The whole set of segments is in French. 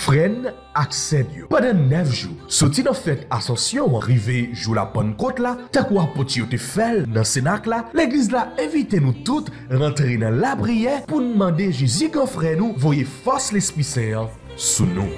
freine accède yo. Pendant 9 jours, sorti dans fête Ascension, arrivé jour la Pentecôte là, ta quoi poti yo te fait dans Sénac là, l'église là invite nous toutes rentrer dans la prière pour demander Jésus grand frère nous voyez force l'Esprit Saint sous nous.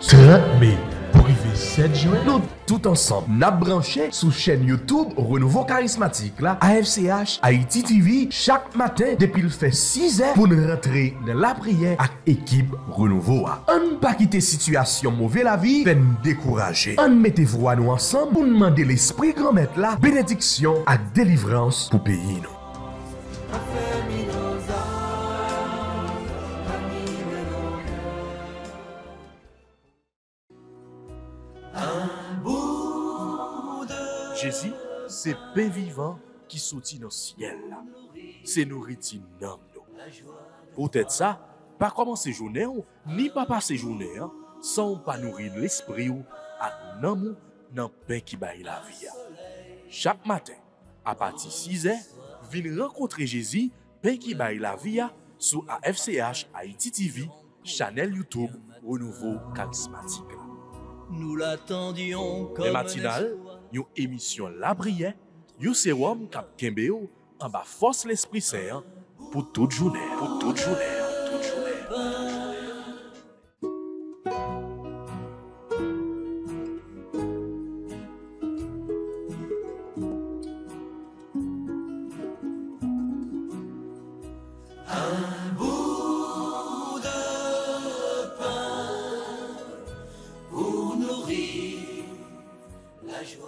30 mai pour arriver 7 juin, nous tout ensemble n'a branché sous chaîne YouTube Renouveau Charismatique là, AFCH, Haïti TV, chaque matin depuis le fait 6 heures pour nous rentrer dans la prière avec équipe Renouveau. On pas quitter situation mauvaise la vie, fait nous décourager. On mettez voix nous ensemble pour demander l'esprit grand maître là, bénédiction et délivrance pour pays nous. Jésus, c'est pain vivant qui sortit dans le ciel. C'est nourriture dans nous. Peut-être ça, pas commencer journée ni pas passer journée sans pas nourrir l'esprit ou à nan dans pain qui baille la vie. Chaque matin, à partir de 6 heures, venez rencontrer Jésus, pain qui baille la vie sur AFCH Haïti TV, channel YouTube Renouveau Charismatique. Nous l'attendions comme les matinales, une émission La Prière, un sérum cap Kembeo, en bas force l'Esprit Saint pour toute journée. un bout de pain pour nourrir la joie.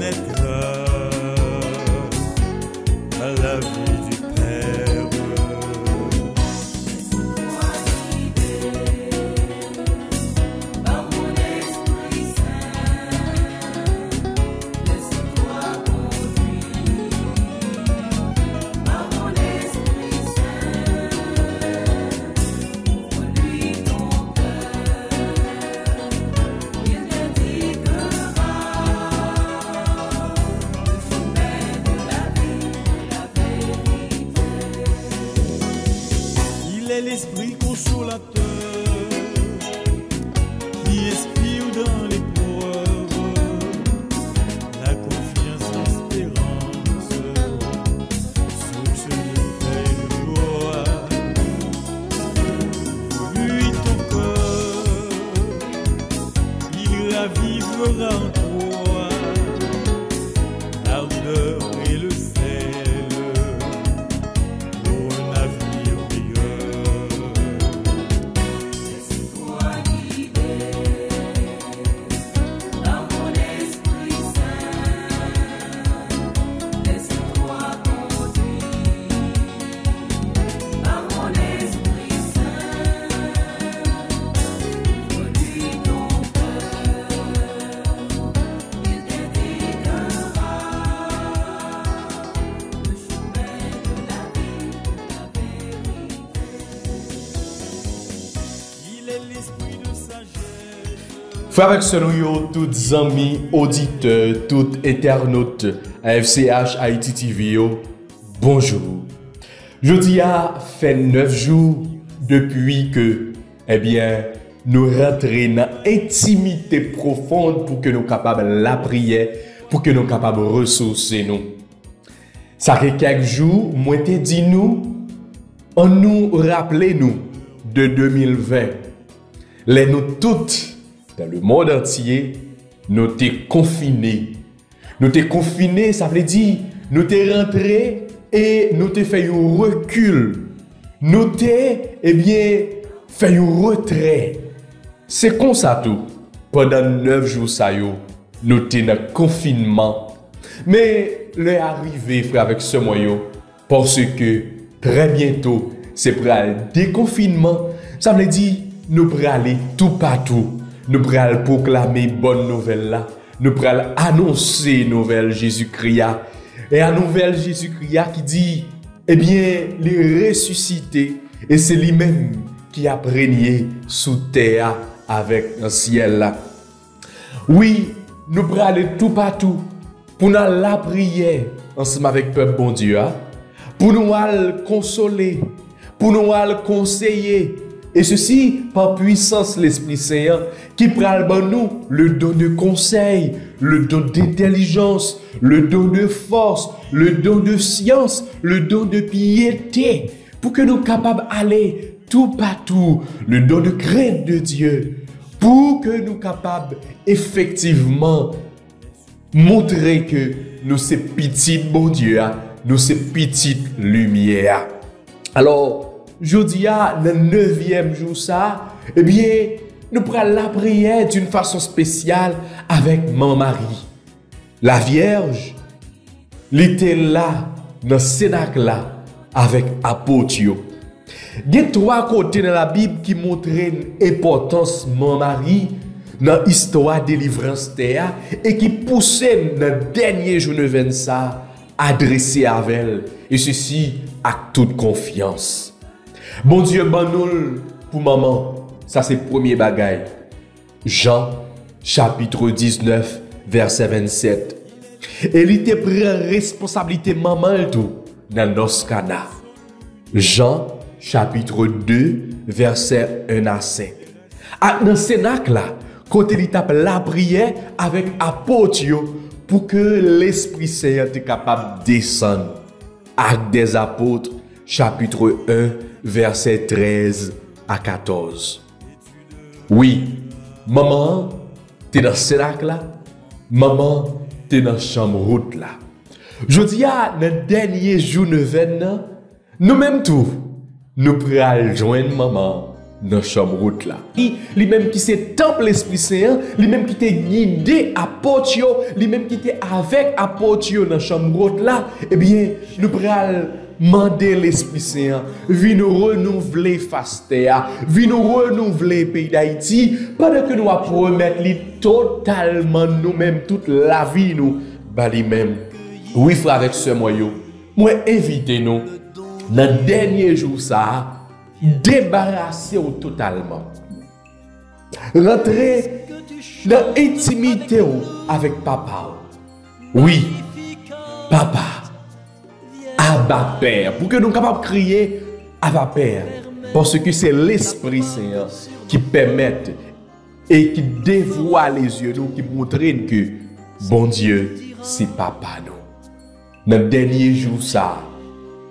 naîtra à la vie du Père. Laisse-moi guider par mon Esprit Saint. Laisse-toi conduire par mon Esprit Saint. Ouvre-lui ton cœur, il t'indiquera le chemin de la vie, de la vérité. Il est l'Esprit consolateur qui inspire dans l'épreuve la confiance, l'espérance, source de paix et de joie. Lui ton cœur, il ravivera en toi l'ardeur et le sel pour un avenir meilleur. Laisse-toi guider par mon Esprit Saint. Laisse-toi conduire par mon Esprit Saint. Ouvre-lui ton cœur, il t'indiquera le chemin de la vie, de la vérité. Il est l'esprit de sagesse. Frères et sœurs, yo, toutes amis, auditeurs, toutes internautes AFCH Haïti TV, yo, bonjour. Jeudi a fait 9 jours depuis que, eh bien, nous rentrons dans l'intimité profonde pour que nous capables la prière, pour que nous capables de ressourcer nous. Ça fait quelques jours, moi te dit nous, on nous rappelez nous de 2020. Les nous toutes, dans le monde entier, nous t'es confinés. Nous t'es confinés, ça veut dire, nous t'es rentrés et nous t'es fait un recul. Nous t'es, eh bien, fait un retrait. C'est comme ça tout. Pendant 9 jours, ça yo, nous t'es dans le confinement. Mais l'est arrivé, frère, avec ce moyen, parce que très bientôt, c'est pour le déconfinement. Ça veut dire, nous pourrons aller tout partout. Nous pourrons proclamer bonne nouvelle là. Nous pourrons annoncer nouvelle Jésus-Christ. Et la nouvelle Jésus-Christ qui dit, eh bien, les ressusciter. Et c'est lui-même qui a régné sous terre avec un ciel là. Oui, nous pourrons aller tout partout pour nous la prière ensemble avec le peuple bon Dieu. Pour nous consoler, pour nous conseiller. Et ceci par puissance l'Esprit Saint qui prend nous le don de conseil, le don d'intelligence, le don de force, le don de science, le don de piété, pour que nous soyons capables d'aller tout partout, le don de crainte de Dieu, pour que nous soyons capables effectivement montrer que nous sommes petits bon Dieu, nous sommes petite lumière. Alors, jeudi, le 9e jour, ça, eh bien, nous prenons la prière d'une façon spéciale avec mon mari. La Vierge, elle était là, dans le cénacle là, avec apôtre. Il y a 3 côtés dans la Bible qui montrent l'importance de mon mari dans l'histoire de délivrance terre et qui poussent dans le dernier jour de ça adressé à elle. Et ceci avec toute confiance. Bon Dieu, banol pour maman. Ça, c'est le premier bagaille. Jean, chapitre 19, verset 27. Et il te prend responsabilité maman tout dans nos cana. Jean, chapitre 2, verset 1 à 5. Dans le cénacle là, quand il tape la prière avec apôtre pour que l'Esprit Saint soit capable de descendre. Actes des apôtres, chapitre 1, verset 13 à 14. Oui, maman, tu es dans le cénacle là. Maman, tu es dans la chambre route là. Je dis, dans le dernier jour de nous-mêmes tout, nous pourrons joindre maman dans la chambre route là. Lui-même qui c'est temple l'Esprit Saint, lui-même qui t'est guidé apôtre, lui-même qui était avec apôtre dans la chambre route là, eh bien, nous prenons demander l'Esprit Saint, viens nous renouveler faster, viens nous renouveler pays d'Haïti, pendant que nous allons promettre totalement nous-mêmes toute la vie nous, bah lui-même. Oui, frère avec ce moyen, moi invitez-nous dans le dernier jour ça, débarrasser totalement. Rentrer dans l'intimité avec papa. Oui, papa. Abba Père, pour que nous soyons capables de crier Abba Père, parce que c'est l'Esprit Saint qui permet et qui dévoile les yeux, nous, qui montre que bon Dieu, c'est papa nous. Dans le dernier jour, ça,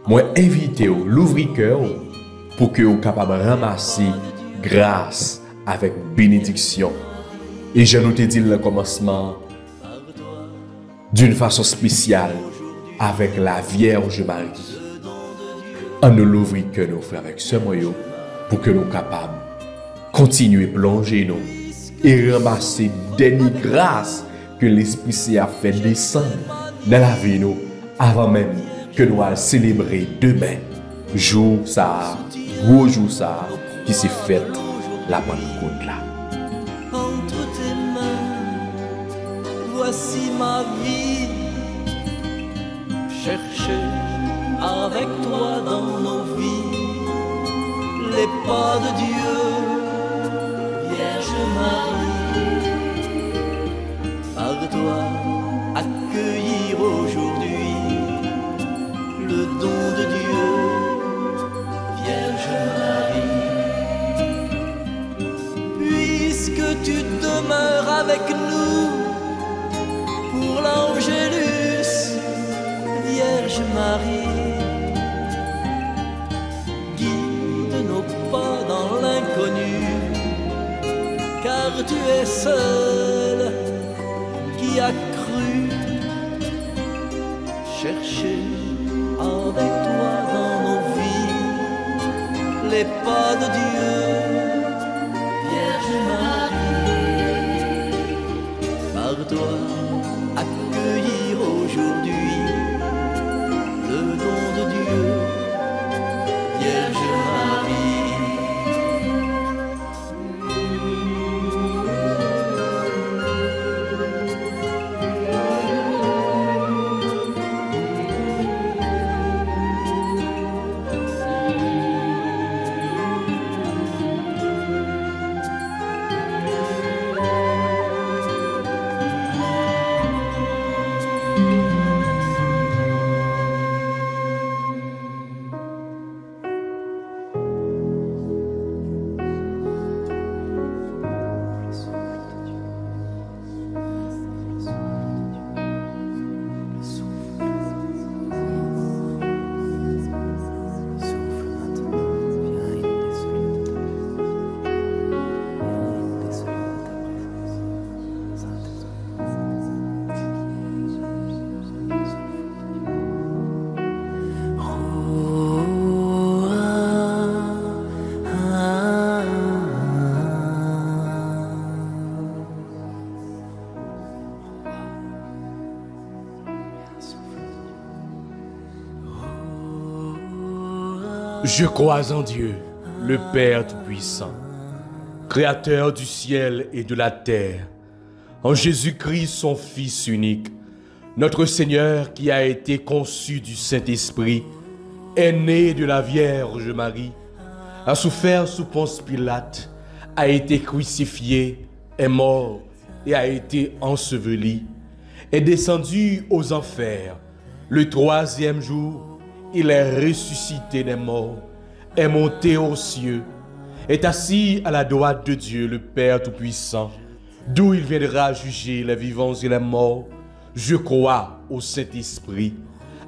moi invite l'ouvrir cœur pour que vous soyez capables de ramasser grâce avec bénédiction. Et je nous te dis le commencement d'une façon spéciale avec la Vierge Marie. On nous l'ouvre que nous frères avec ce moyen pour que nous soyons capables de continuer à plonger nous et ramasser des grâces que l'Esprit Saint a fait descendre dans la vie nous avant même que nous allons célébrer demain, jour ça, gros jour ça, qui s'est fait la Pentecôte là. Entre tes mains, voici ma vie. Chercher avec toi dans nos vies les pas de Dieu, Vierge Marie. Par toi, accueillir aujourd'hui le don de Dieu, Vierge Marie. Puisque tu demeures avec nous pour l'Angélus, Vierge Marie, guide nos pas dans l'inconnu, car tu es seule qui a cru chercher avec toi dans nos vies les pas de Dieu, Vierge Marie. Par toi, accueillir aujourd'hui le don de Dieu, Vierge Marie. Je crois en Dieu, le Père Tout-Puissant, Créateur du ciel et de la terre, en Jésus-Christ, son Fils unique, notre Seigneur qui a été conçu du Saint-Esprit, est né de la Vierge Marie, a souffert sous Ponce Pilate, a été crucifié, est mort et a été enseveli, est descendu aux enfers. Le troisième jour, il est ressuscité des morts, est monté aux cieux, est assis à la droite de Dieu, le Père Tout-Puissant, d'où il viendra juger les vivants et les morts. Je crois au Saint-Esprit,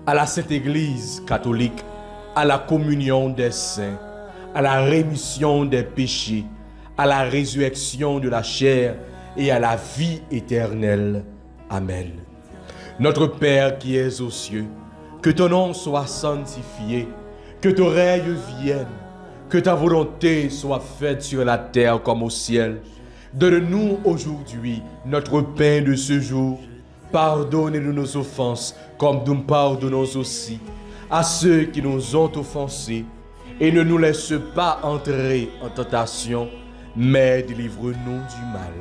à la Sainte Église catholique, à la communion des saints, à la rémission des péchés, à la résurrection de la chair et à la vie éternelle. Amen. Notre Père qui es aux cieux, que ton nom soit sanctifié, que ton règne vienne, Que ta volonté soit faite sur la terre comme au ciel. Donne-nous aujourd'hui notre pain de ce jour. Pardonne-nous nos offenses, comme nous pardonnons aussi à ceux qui nous ont offensés. Et ne nous laisse pas entrer en tentation, mais délivre-nous du mal.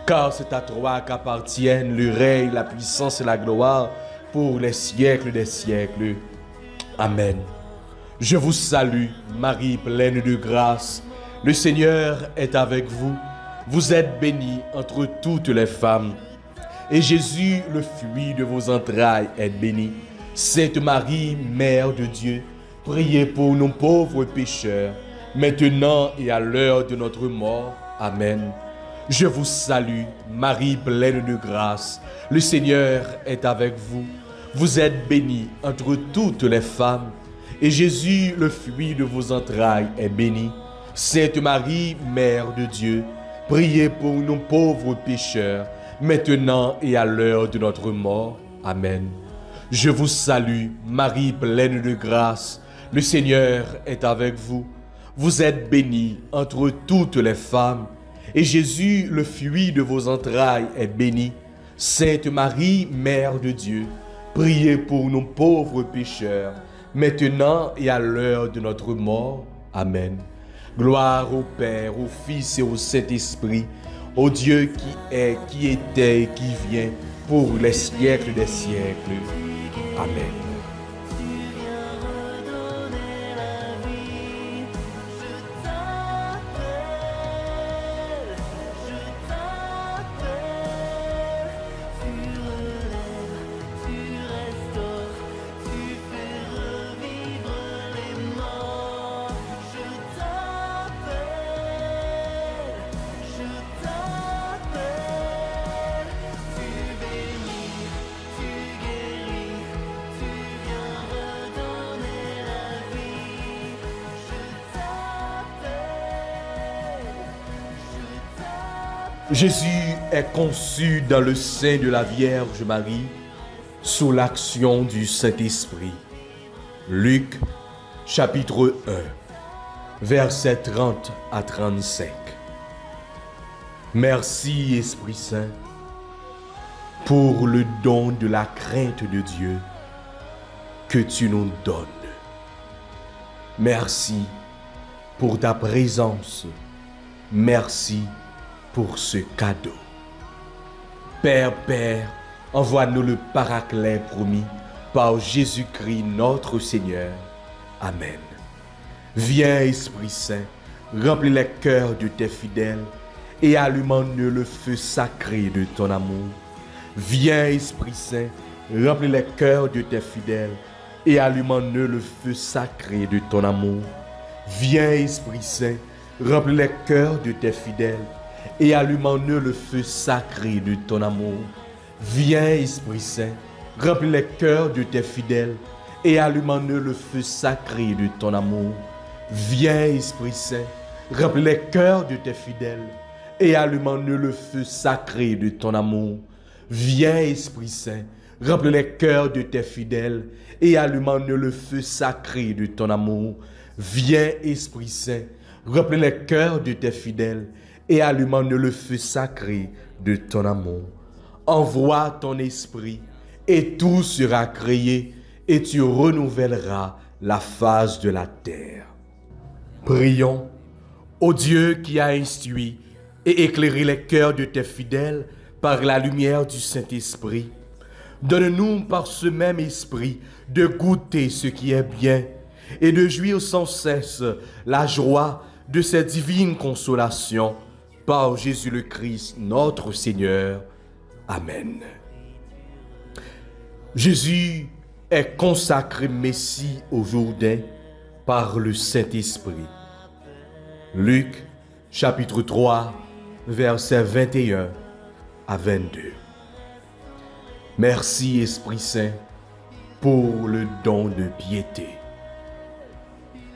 Car c'est à toi qu'appartiennent le règne, la puissance et la gloire pour les siècles des siècles. Amen. Je vous salue, Marie pleine de grâce. Le Seigneur est avec vous. Vous êtes bénie entre toutes les femmes. Et Jésus, le fruit de vos entrailles, est béni. Sainte Marie, Mère de Dieu, priez pour nous pauvres pécheurs, maintenant et à l'heure de notre mort. Amen. Je vous salue, Marie pleine de grâce. Le Seigneur est avec vous. Vous êtes bénie entre toutes les femmes. Et Jésus, le fruit de vos entrailles, est béni. Sainte Marie, Mère de Dieu, priez pour nous pauvres pécheurs, maintenant et à l'heure de notre mort. Amen. Je vous salue, Marie pleine de grâce. Le Seigneur est avec vous. Vous êtes bénie entre toutes les femmes. Et Jésus, le fruit de vos entrailles, est béni. Sainte Marie, Mère de Dieu, priez pour nous pauvres pécheurs, maintenant et à l'heure de notre mort. Amen. Gloire au Père, au Fils et au Saint-Esprit, au Dieu qui est, qui était et qui vient, pour les siècles des siècles. Amen. Jésus est conçu dans le sein de la Vierge Marie sous l'action du Saint-Esprit. Luc, chapitre 1, versets 30 à 35. Merci, Esprit Saint, pour le don de la crainte de Dieu que tu nous donnes. Merci pour ta présence. Merci pour ce cadeau. Père, envoie-nous le Paraclet promis par Jésus-Christ notre Seigneur. Amen. Viens, Esprit Saint, remplis les cœurs de tes fidèles et allume en eux le feu sacré de ton amour. Viens, Esprit Saint, remplis les cœurs de tes fidèles et allume en eux le feu sacré de ton amour. Viens, Esprit Saint, remplis les cœurs de tes fidèles et allume en eux le feu sacré de ton amour. Viens, Esprit Saint, remplis les cœurs de tes fidèles et allume en eux le feu sacré de ton amour. Viens, Esprit Saint, remplis les cœurs de tes fidèles et allume en eux le feu sacré de ton amour. Viens, Esprit Saint, remplis les cœurs de tes fidèles et allume en eux le feu sacré de ton amour. Viens, Esprit Saint, remplis les cœurs de tes fidèles et allume en eux le feu sacré de ton amour. Envoie ton esprit et tout sera créé et tu renouvelleras la face de la terre. Prions, ô Dieu qui a instruit et éclairé les cœurs de tes fidèles par la lumière du Saint-Esprit. Donne-nous par ce même esprit de goûter ce qui est bien et de jouir sans cesse la joie de ces divines consolations par Jésus le Christ, notre Seigneur. Amen. Jésus est consacré Messie au Jourdain par le Saint-Esprit. Luc, chapitre 3, versets 21 à 22. Merci, Esprit Saint, pour le don de piété.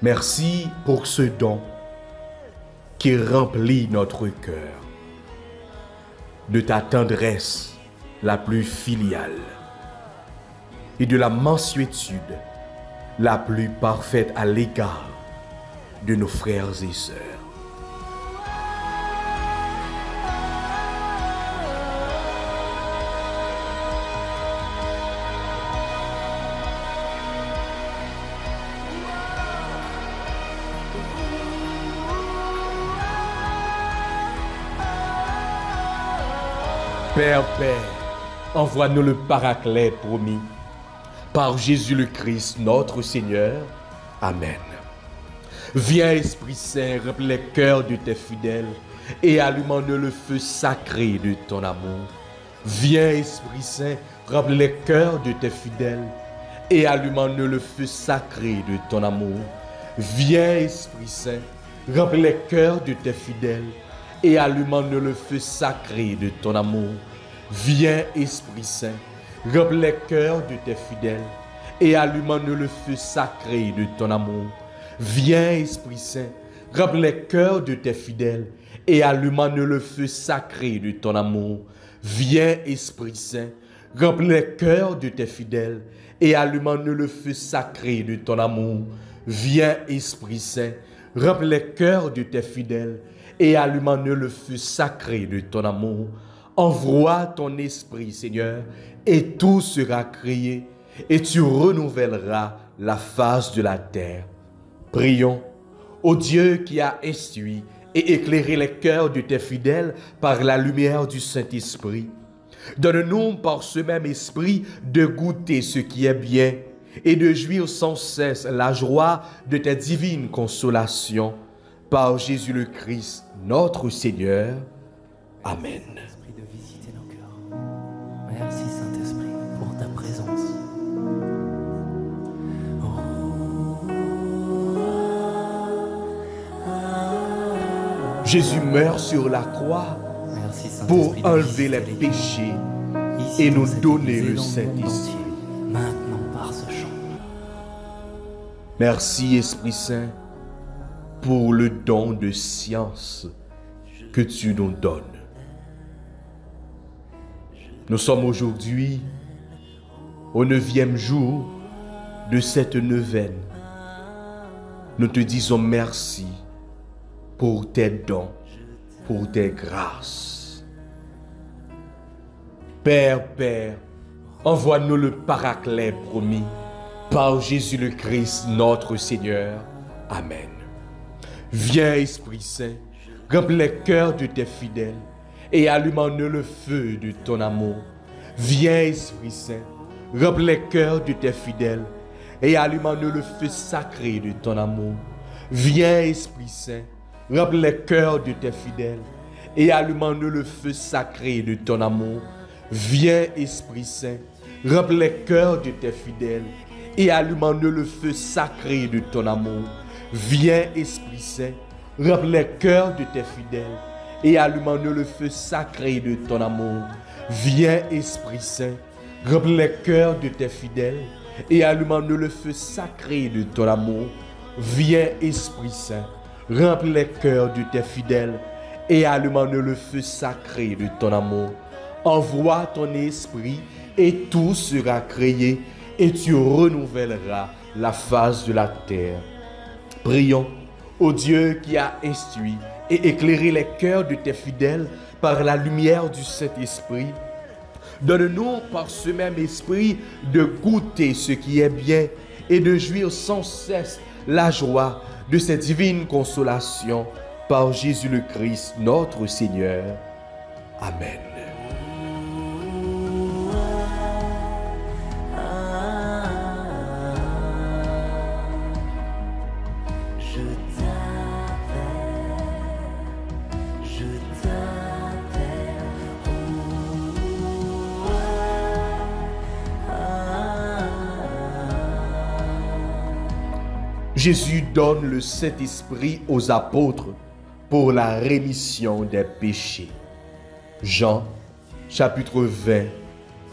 Merci pour ce don qui remplit notre cœur de ta tendresse la plus filiale et de la mansuétude la plus parfaite à l'égard de nos frères et sœurs. Père, envoie-nous le Paraclet promis par Jésus le Christ, notre Seigneur. Amen. Viens, Esprit Saint, remplis les cœurs de tes fidèles et allume-nous le feu sacré de ton amour. Viens, Esprit Saint, remplis les cœurs de tes fidèles et allume-nous le feu sacré de ton amour. Viens, Esprit Saint, remplis les cœurs de tes fidèles et allume-nous le feu sacré de ton amour. Viens, Esprit Saint, remplis les cœurs de tes fidèles et allume-nous le feu sacré de ton amour. Viens, Esprit Saint, remplis les cœurs de tes fidèles et allume-nous le feu sacré de ton amour. Viens, Esprit Saint, remplis les cœurs de tes fidèles et allume-nous le feu sacré de ton amour. Viens, Esprit Saint, remplis les cœurs de tes fidèles et allume-nous le feu sacré de ton amour. Envoie ton esprit, Seigneur, et tout sera créé, et tu renouvelleras la face de la terre. Prions, ô Dieu qui a instruit et éclairé les cœurs de tes fidèles par la lumière du Saint-Esprit. Donne-nous par ce même esprit de goûter ce qui est bien et de jouir sans cesse la joie de tes divines consolations. Par Jésus le Christ, notre Seigneur. Amen. Esprit de visiter nos cœurs. Merci Saint-Esprit pour ta présence. Jésus meurt sur la croix Merci Saint-Esprit pour de enlever visiter les péchés Ici, et dans nous cette donner église et le dans monde Saint-Esprit. entier, maintenant par ce chant. Merci Esprit Saint pour le don de science que tu nous donnes. Nous sommes aujourd'hui au 9e jour de cette neuvaine. Nous te disons merci pour tes dons, pour tes grâces. Père, envoie-nous le Paraclet promis par Jésus le Christ, notre Seigneur. Amen. Viens, Esprit Saint, remplis les cœurs de tes fidèles et allume-nous le feu de ton amour. Viens, Esprit Saint, remplis les cœurs de tes fidèles et allume-nous le feu sacré de ton amour. Viens, Esprit Saint, remplis les cœurs de tes fidèles et allume-nous le feu sacré de ton amour. Viens, Esprit Saint, remplis les cœurs de tes fidèles et allume-nous le feu sacré de ton amour. Viens, Esprit Saint, remplis les cœurs de tes fidèles et allume-nous le feu sacré de ton amour. Viens, Esprit Saint, remplis les cœurs de tes fidèles et allume-nous le feu sacré de ton amour. Viens, Esprit Saint, remplis les cœurs de tes fidèles et allume-nous le feu sacré de ton amour. Envoie ton esprit et tout sera créé et tu renouvelleras la face de la terre. Prions, ô Dieu qui a instruit et éclairé les cœurs de tes fidèles par la lumière du Saint-Esprit. Donne-nous par ce même esprit de goûter ce qui est bien et de jouir sans cesse la joie de ces divines consolations par Jésus le Christ, notre Seigneur. Amen. Jésus donne le Saint-Esprit aux apôtres pour la rémission des péchés. Jean, chapitre 20,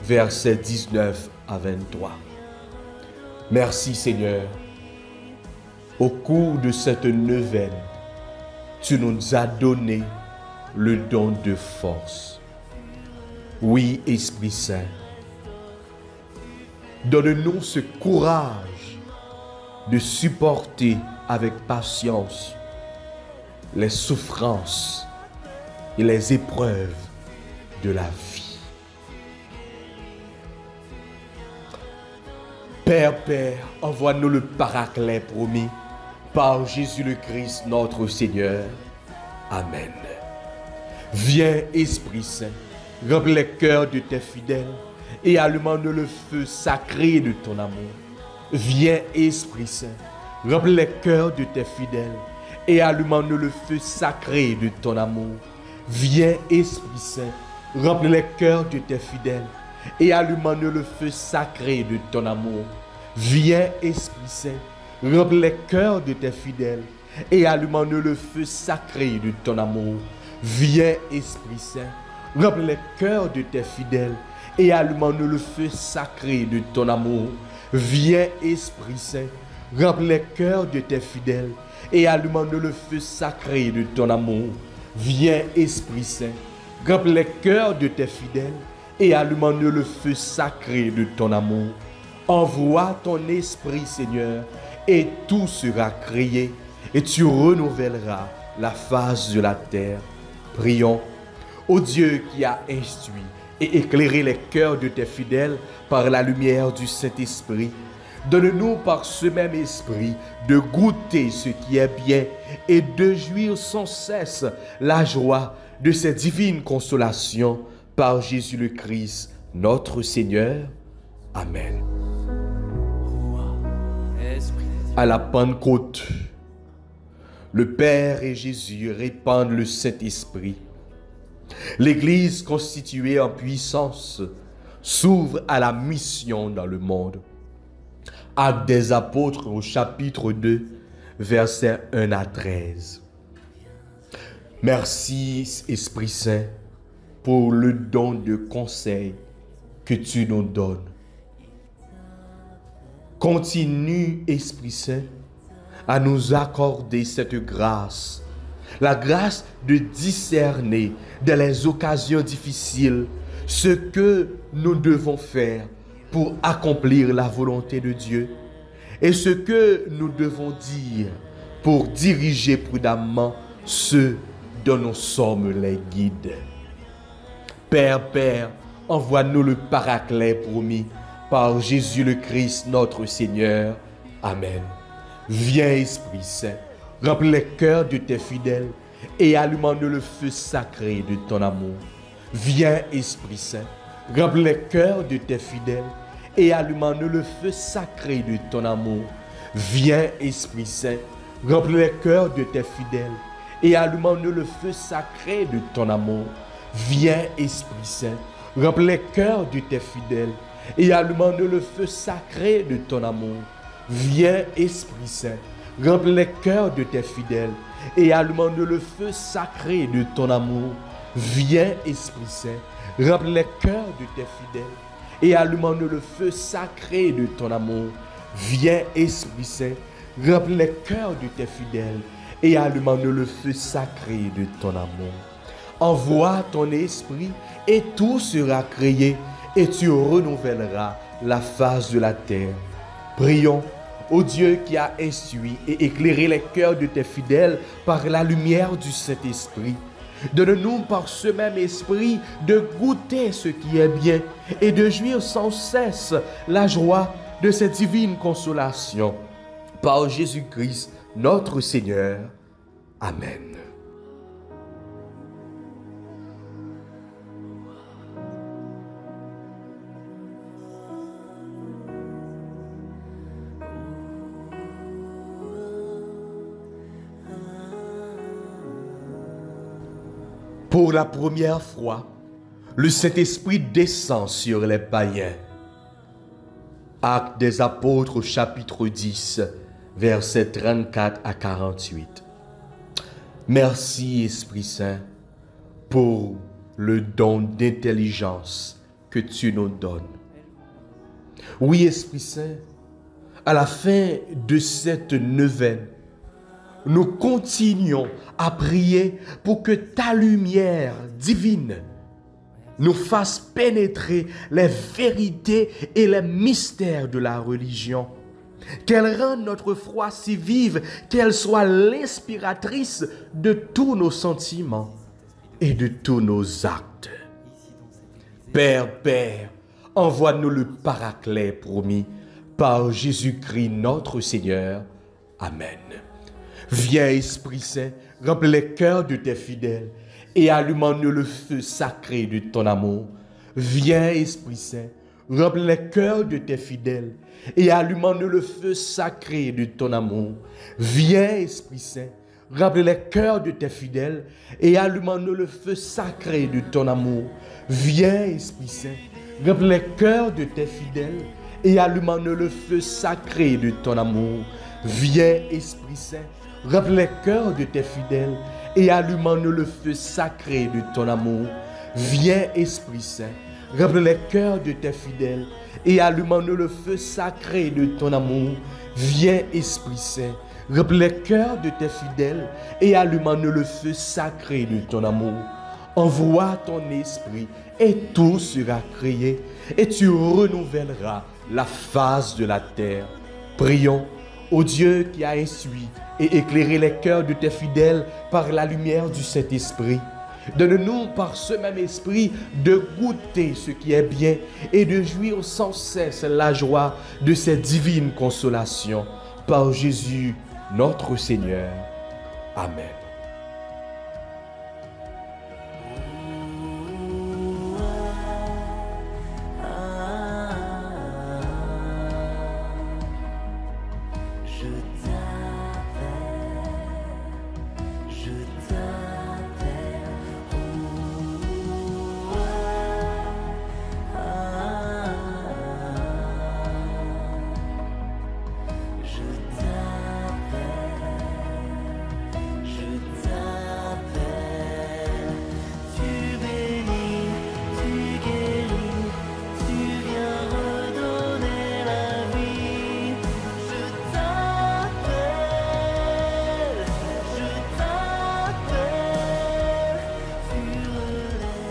versets 19 à 23. Merci Seigneur. Au cours de cette neuvaine, tu nous as donné le don de force. Oui, Esprit Saint, donne-nous ce courage de supporter avec patience les souffrances et les épreuves de la vie. Père, envoie-nous le Paraclet promis par Jésus le Christ notre Seigneur. Amen. Viens, Esprit Saint, remplis les cœurs de tes fidèles et allume-nous le feu sacré de ton amour. Viens, Esprit Saint, remplis les cœurs de tes fidèles et allume-nous le feu sacré de ton amour. Viens, Esprit Saint, remplis les cœurs de tes fidèles et allume-nous le feu sacré de ton amour. Viens, Esprit Saint, remplis les cœurs de tes fidèles et allume-nous le feu sacré de ton amour. Viens, Esprit Saint, remplis les cœurs de tes fidèles et allume-nous le feu sacré de ton amour. Viens, Esprit Saint, remplis les cœurs de tes fidèles et allume-nous le feu sacré de ton amour. Viens, Esprit Saint, remplis les cœurs de tes fidèles et allume-nous le feu sacré de ton amour. Envoie ton Esprit, Seigneur, et tout sera créé, et tu renouvelleras la face de la terre. Prions. Ô Dieu qui a instruit et éclairé les cœurs de tes fidèles par la lumière du Saint-Esprit, donne-nous par ce même esprit de goûter ce qui est bien et de jouir sans cesse la joie de ces divines consolations par Jésus le Christ, notre Seigneur. Amen. À la Pentecôte, le Père et Jésus répandent le Saint-Esprit. L'Église constituée en puissance s'ouvre à la mission dans le monde. Actes des Apôtres au chapitre 2, versets 1 à 13. Merci, Esprit Saint, pour le don de conseil que tu nous donnes. Continue, Esprit Saint, à nous accorder cette grâce, la grâce de discerner dans les occasions difficiles ce que nous devons faire pour accomplir la volonté de Dieu et ce que nous devons dire pour diriger prudemment ceux dont nous sommes les guides. Père, envoie-nous le Paraclet promis par Jésus le Christ notre Seigneur. Amen. Viens, Esprit Saint, remplis les cœurs de tes fidèles et allume-nous le feu sacré de ton amour. Viens, Esprit Saint, remplis les cœurs de tes fidèles et allume-nous le feu sacré de ton amour. Viens, Esprit Saint, remplis les cœurs de tes fidèles et allume-nous le feu sacré de ton amour. Viens, Esprit Saint, remplis les cœurs de tes fidèles et allume-nous le feu sacré de ton amour. Viens, Esprit Saint, remplis les cœurs de tes fidèles et allume-nous le feu sacré de ton amour. Viens, Esprit Saint, remplis les cœurs de tes fidèles et allume-nous le feu sacré de ton amour. Viens, Esprit Saint, remplis les cœurs de tes fidèles et allume-nous le feu sacré de ton amour. Envoie ton esprit et tout sera créé et tu renouvelleras la face de la terre. Prions. Ô Dieu qui a instruit et éclairé les cœurs de tes fidèles par la lumière du Saint-Esprit, donne-nous par ce même esprit de goûter ce qui est bien et de jouir sans cesse la joie de ces divines consolations. Par Jésus-Christ, notre Seigneur. Amen. Pour la première fois, le Saint-Esprit descend sur les païens. Actes des Apôtres, chapitre 10, versets 34 à 48. Merci, Esprit Saint, pour le don d'intelligence que tu nous donnes. Oui, Esprit Saint, à la fin de cette neuvaine, nous continuons à prier pour que ta lumière divine nous fasse pénétrer les vérités et les mystères de la religion Qu'elle rende notre foi si vive qu'elle soit l'inspiratrice de tous nos sentiments et de tous nos actes. Père, envoie-nous le Paraclet promis par Jésus-Christ notre Seigneur. Amen. Viens, Esprit Saint, remplis les cœurs de tes fidèles et allume-nous le feu sacré de ton amour. Viens, Esprit Saint, remplis les cœurs de tes fidèles et allume-nous le feu sacré de ton amour. Viens, Esprit Saint, remplis les cœurs de tes fidèles et allume-nous le feu sacré de ton amour. Viens, Esprit Saint, remplis les cœurs de tes fidèles et allume-nous le feu sacré de ton amour. Viens, Esprit Saint, remplis les cœurs de tes fidèles et allume-nous le feu sacré de ton amour. Viens, Esprit Saint, remplis les cœurs de tes fidèles et allume-nous le feu sacré de ton amour. Viens, Esprit Saint, remplis les cœurs de tes fidèles et allume-nous le feu sacré de ton amour. Envoie ton esprit et tout sera créé et tu renouvelleras la face de la terre. Prions au Dieu qui a instruit et éclairé les cœurs de tes fidèles par la lumière du Saint-Esprit. Donne-nous par ce même esprit de goûter ce qui est bien et de jouir sans cesse la joie de ces divines consolations. Par Jésus notre Seigneur. Amen.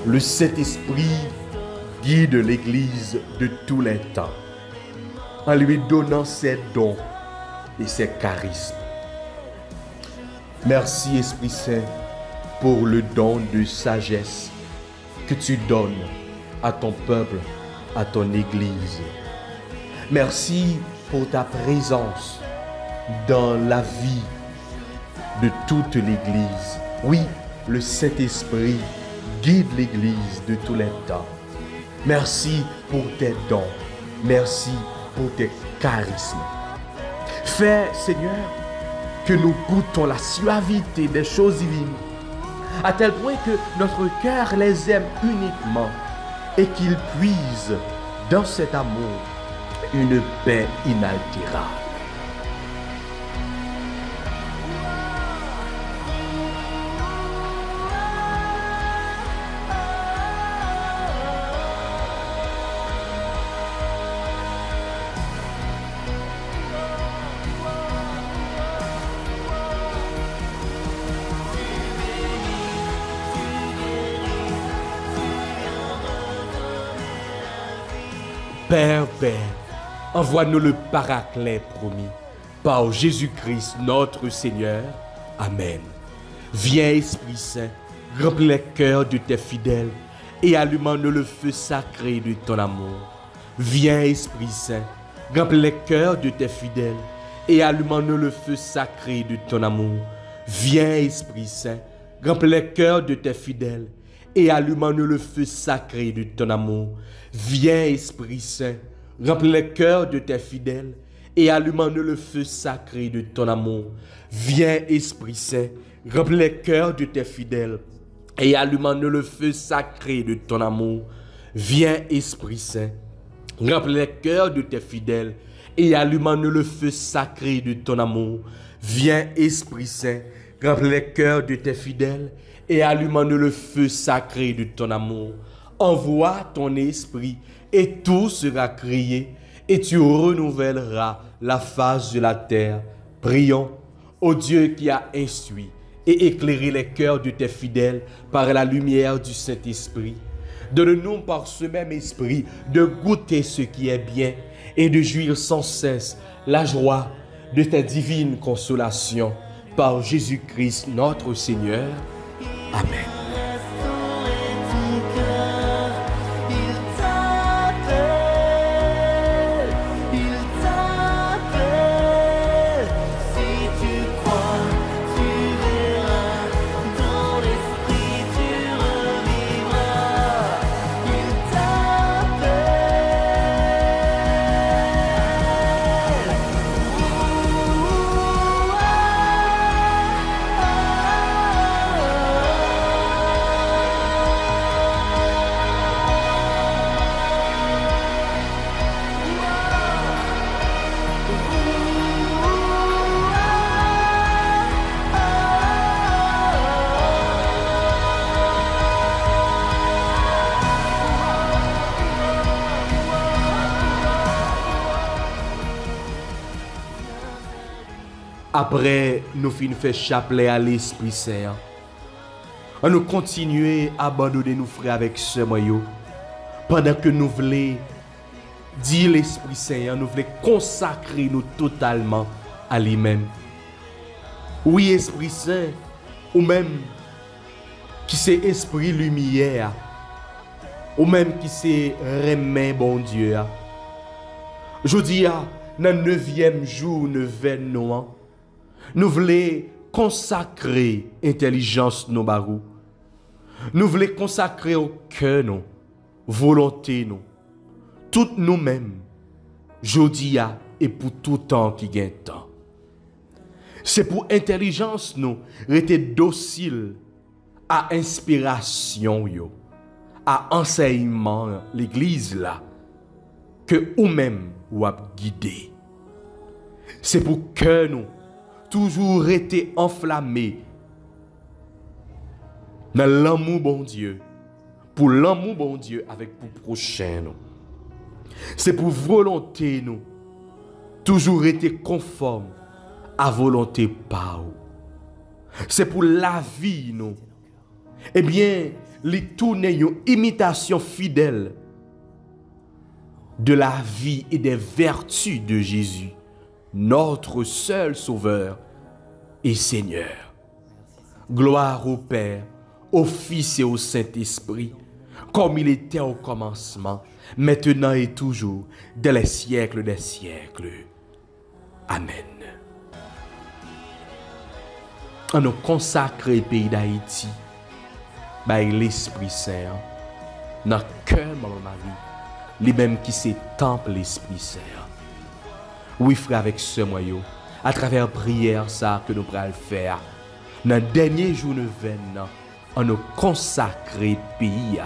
Le Saint-Esprit guide l'Église de tous les temps en lui donnant ses dons et ses charismes. Merci Esprit Saint pour le don de sagesse que tu donnes à ton peuple, à ton Église. Merci pour ta présence dans la vie de toute l'Église. Oui, le Saint-Esprit guide l'Église de tous les temps. Merci pour tes dons. Merci pour tes charismes. Fais, Seigneur, que nous goûtons la suavité des choses divines, à tel point que notre cœur les aime uniquement et qu'il puise dans cet amour une paix inaltérable. Père, envoie-nous le Paraclet promis par Jésus-Christ notre Seigneur. Amen. Viens, Esprit Saint, remplis les cœurs de tes fidèles et allume-nous le feu sacré de ton amour. Viens, Esprit Saint, remplis les cœurs de tes fidèles et allume-nous le feu sacré de ton amour. Viens, Esprit Saint, remplis les cœurs de tes fidèles et allume-nous le feu sacré de ton amour. Viens, Esprit Saint, remplis les cœurs de tes fidèles et allume-nous le feu sacré de ton amour. Viens, Esprit Saint, remplis les cœurs de tes fidèles et allume-nous le feu sacré de ton amour. Viens, Esprit Saint, remplis les cœurs de tes fidèles et allume-nous le feu sacré de ton amour. Viens, Esprit Saint, remplis les cœurs de tes fidèles et allume-nous le feu sacré de ton amour. Envoie ton esprit et tout sera créé et tu renouvelleras la face de la terre. Prions au Dieu qui a instruit et éclairé les cœurs de tes fidèles par la lumière du Saint-Esprit. Donne-nous par ce même esprit de goûter ce qui est bien et de jouir sans cesse la joie de ta divine consolation par Jésus-Christ notre Seigneur. Amen. Après nous fin fait chapelet à l'Esprit Saint, on nous continuer à abandonner nos frères avec ce moyau pendant que nous voulons dire l'Esprit Saint, nous voulons consacrer nous totalement à lui-même. Oui, Esprit Saint, ou même qui c'est Esprit Lumière, ou même qui c'est Remen bon Dieu. Je dis, dans le 9e jour, 9e noix, nous voulons consacrer intelligence nous barou. Nous voulons consacrer au cœur nous, volonté nous, tout nous-mêmes, jodia et pour tout temps qui gagne temps. C'est pour intelligence nous rester docile à inspiration yo, à enseignement l'église là que ou même ou a guider. C'est pour que nous toujours été enflammés dans l'amour bon Dieu, pour l'amour bon Dieu avec pour prochain nous. C'est pour volonté nous toujours été conforme à volonté par nous. C'est pour la vie nous. Eh bien, les tourner une imitation fidèle de la vie et des vertus de Jésus, notre seul Sauveur et Seigneur. Gloire au Père, au Fils et au Saint-Esprit, comme il était au commencement, maintenant et toujours, dans les siècles des siècles. Amen. On nous consacre le pays d'Haïti par l'Esprit Saint, dans le cœur de Marie, les mêmes qui se temple l'Esprit Saint. Oui, frère, avec ce moyen, à travers prière ça que nous pourrons faire, dans le dernier jour de veine, on nous consacre le pays.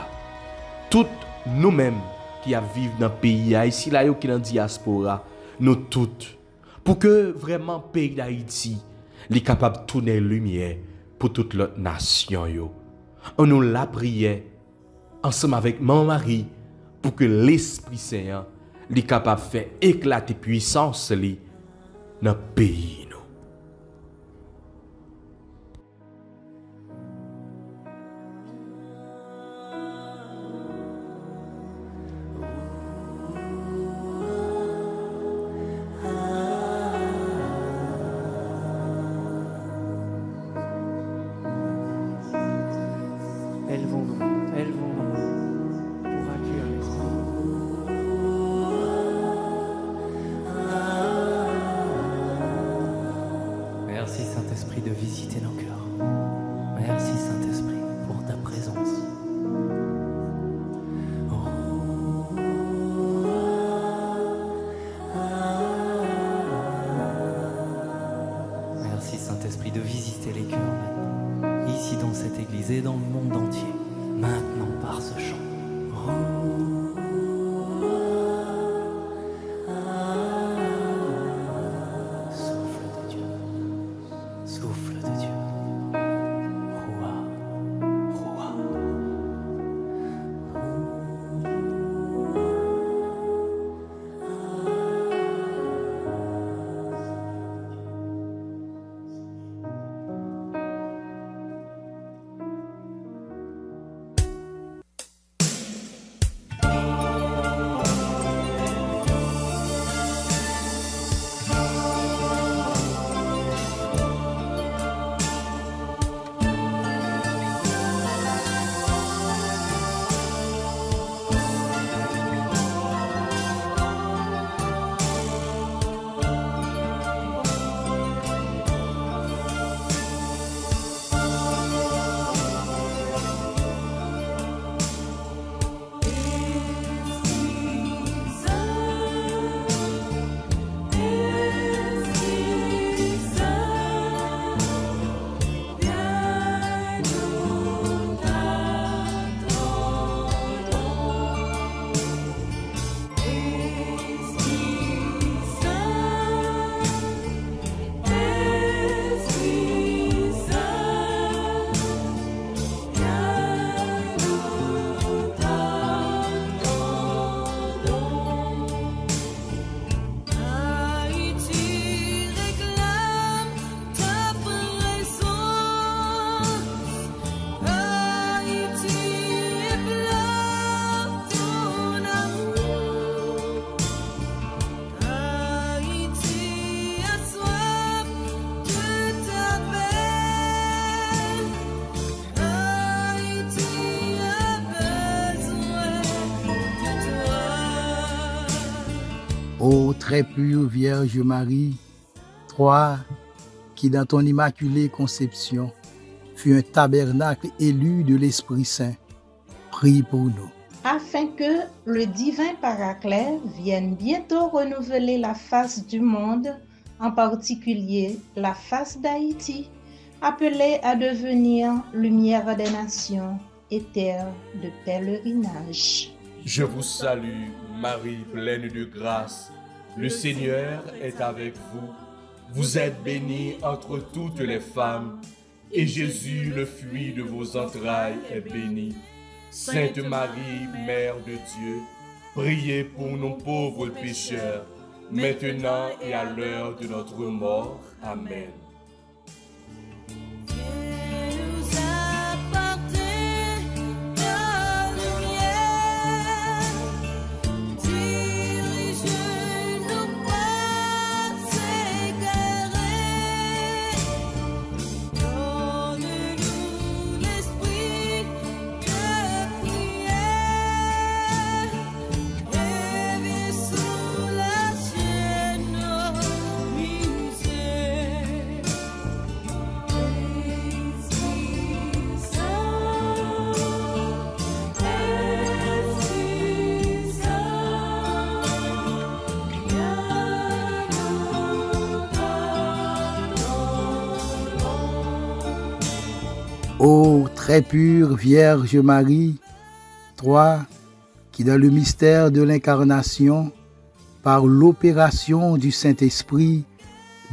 Toutes nous-mêmes qui vivent dans le pays, ici, là, qui dans la diaspora, nous toutes, pour que vraiment le pays d'Haïti soit capable de tourner la lumière pour toute l'autre nation. On nous la prière ensemble avec mon mari pour que l'Esprit Saint soit capable de faire éclater puissance dans le pays. Élevons-nous pour accueillir l'Esprit. Merci Saint-Esprit de visiter nos cœurs. Merci Saint-Esprit pour ta présence. Merci Saint-Esprit de visiter les cœurs maintenant, ici dans cette église et dans le monde entier, maintenant par ce chant. Souffle de Dieu, souffle de Dieu. Roua, roua. Ô très pure Vierge Marie, toi qui dans ton immaculée conception fut un tabernacle élu de l'Esprit Saint, prie pour nous. Afin que le divin Paraclet vienne bientôt renouveler la face du monde, en particulier la face d'Haïti, appelée à devenir lumière des nations et terre de pèlerinage. Je vous salue, Marie pleine de grâce. Le Seigneur est avec vous. Vous êtes bénie entre toutes les femmes, et Jésus, le fruit de vos entrailles, est béni. Sainte Marie, Mère de Dieu, priez pour nos pauvres pécheurs, maintenant et à l'heure de notre mort. Amen. Ô très pure Vierge Marie, toi qui dans le mystère de l'incarnation, par l'opération du Saint-Esprit,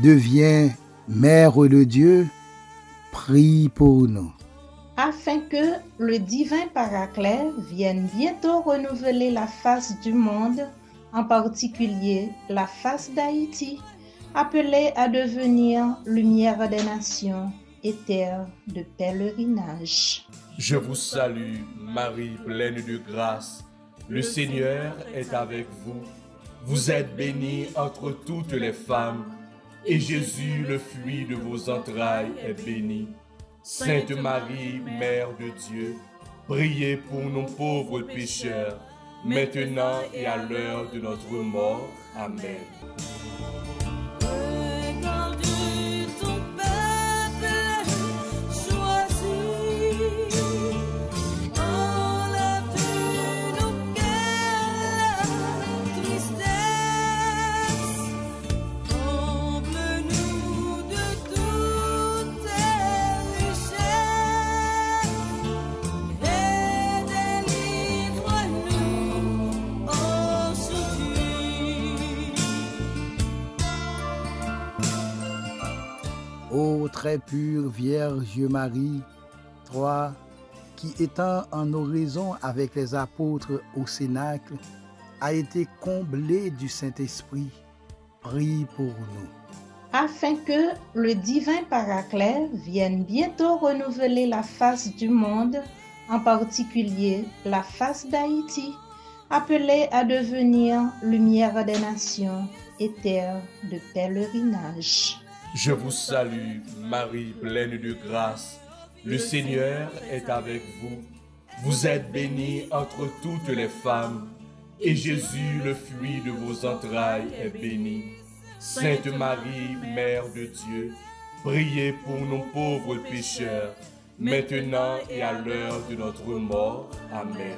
deviens Mère de Dieu, prie pour nous. Afin que le divin Paraclet vienne bientôt renouveler la face du monde, en particulier la face d'Haïti, appelée à devenir lumière des nations et terre de pèlerinage. Je vous salue, Marie pleine de grâce. Le Seigneur est avec vous. Vous êtes bénie entre toutes les femmes, et Jésus, le fruit de vos entrailles, est béni. Sainte Marie, Mère de Dieu, priez pour nos pauvres pécheurs, maintenant et à l'heure de notre mort. Amen. Ô très pure Vierge Marie, toi qui étant en oraison avec les apôtres au Cénacle, a été comblée du Saint-Esprit, prie pour nous. Afin que le divin Paraclet vienne bientôt renouveler la face du monde, en particulier la face d'Haïti, appelée à devenir lumière des nations et terre de pèlerinage. Je vous salue, Marie pleine de grâce. Le Seigneur est avec vous. Vous êtes bénie entre toutes les femmes, et Jésus, le fruit de vos entrailles, est béni. Sainte Marie, Mère de Dieu, priez pour nos pauvres pécheurs, maintenant et à l'heure de notre mort. Amen.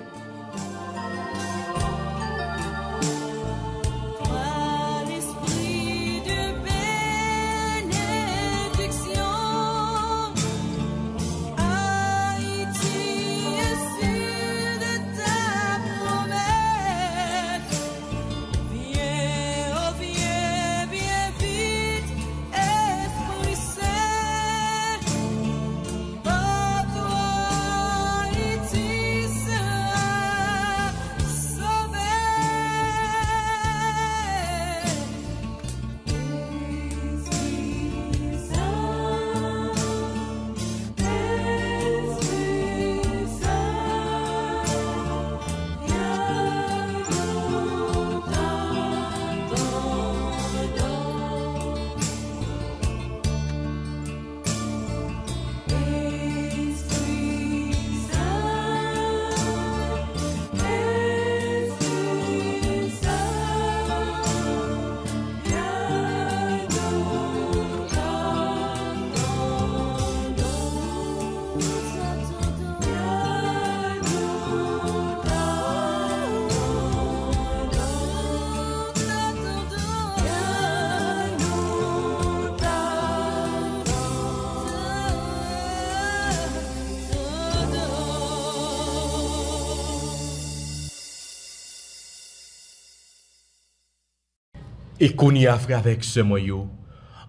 Et qu'on y a fait avec ce moyen,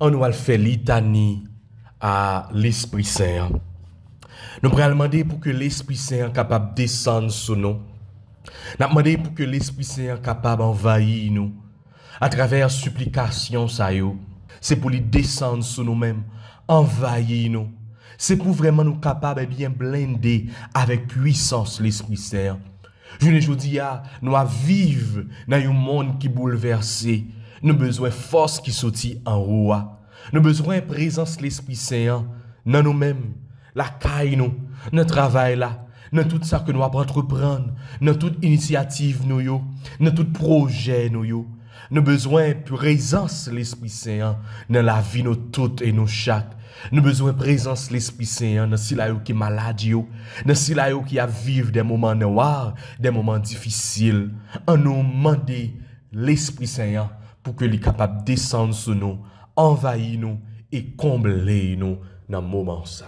on va faire litanie à l'Esprit Saint. Nous allons demander pour que l'Esprit Saint soit capable de descendre sur nous. Nous allons demander pour que l'Esprit Saint soit capable d'envahir nous. À travers supplication, c'est pour lui descendre sur nous-mêmes, envahir nous. C'est pour vraiment nous capables de bien blender avec puissance l'Esprit Saint. Je ne dis pas, nous vivons dans un monde qui est bouleversé. Nous avons besoin de force qui sortit en haut. Nous avons besoin de présence de l'Esprit Saint dans nous-mêmes, la caille nous, notre travail là, dans tout ça que nous avons entreprendre, dans toute initiative nous, dans tout projet nous. Nous avons besoin de présence de l'Esprit Saint dans la vie nous toutes et nous chaque. Nous avons besoin de présence de l'Esprit Saint dans ceux qui sont malades, dans ceux qui vivent des moments noirs, des moments difficiles. On nous demande l'Esprit Saint pour que soit capable de descendre sur nous, envahir nous et combler nous dans ce moment ça.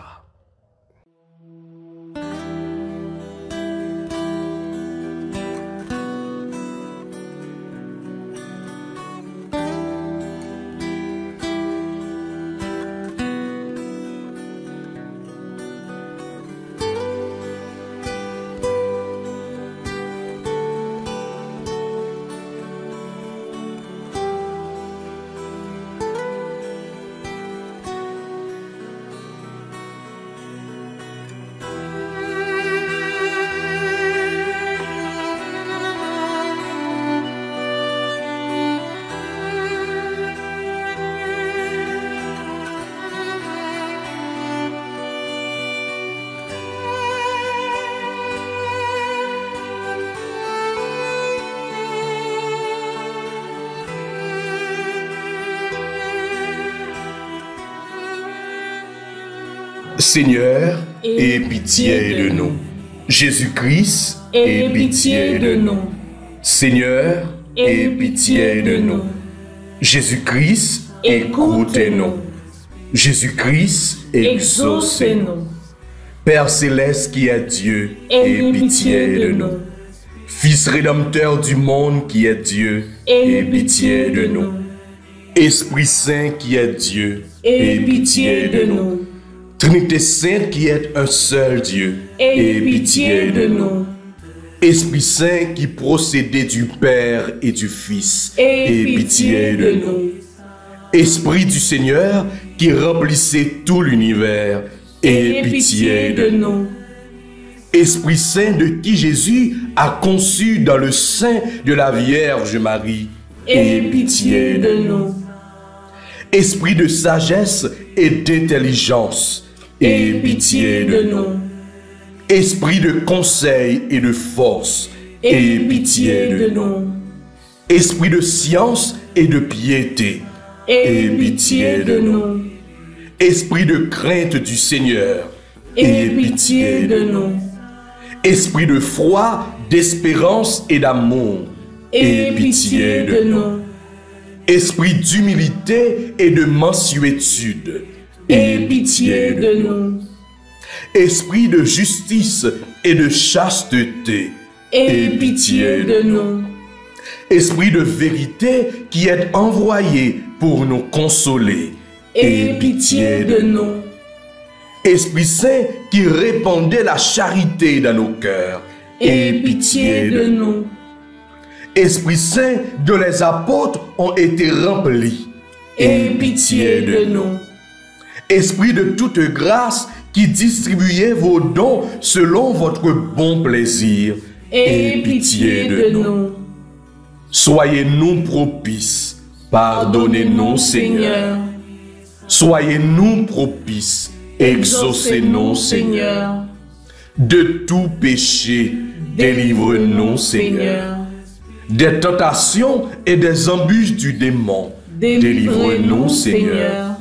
Seigneur, aie pitié de nous. Jésus-Christ, aie pitié de nous. Seigneur, aie pitié de nous. Jésus-Christ, écoutez-nous. Jésus-Christ, exaucez-nous. Père céleste qui est Dieu, aie pitié de nous. Fils rédempteur du monde qui est Dieu, aie pitié de nous. Esprit Saint qui est Dieu, aie pitié de nous. Trinité Sainte qui est un seul Dieu, aie pitié de nous. Esprit Saint qui procédait du Père et du Fils, aie pitié de nous. Esprit du Seigneur qui remplissait tout l'univers, aie pitié de nous. Esprit Saint de qui Jésus a conçu dans le sein de la Vierge Marie, aie pitié de nous. Esprit de sagesse et d'intelligence, aie pitié de nous. Esprit de conseil et de force, aie pitié de nous. Esprit de science et de piété, aie pitié de nous. Esprit de crainte du Seigneur, aie pitié de nous. Esprit de foi, d'espérance et d'amour, aie pitié de nous. Esprit d'humilité et de mansuétude, aie pitié de nous. Esprit de justice et de chasteté, aie pitié de nous. Esprit de vérité qui est envoyé pour nous consoler, aie pitié de nous. Esprit Saint qui répandait la charité dans nos cœurs, aie pitié de nous. Esprit Saint dont les apôtres ont été remplis, aie pitié de nous. Esprit de toute grâce qui distribuez vos dons selon votre bon plaisir, aie pitié de nous. Soyez-nous propices, pardonnez-nous Seigneur. Soyez-nous propices, exaucez-nous Seigneur. De tout péché, délivre-nous Seigneur. Des tentations et des embûches du démon, délivre-nous Seigneur.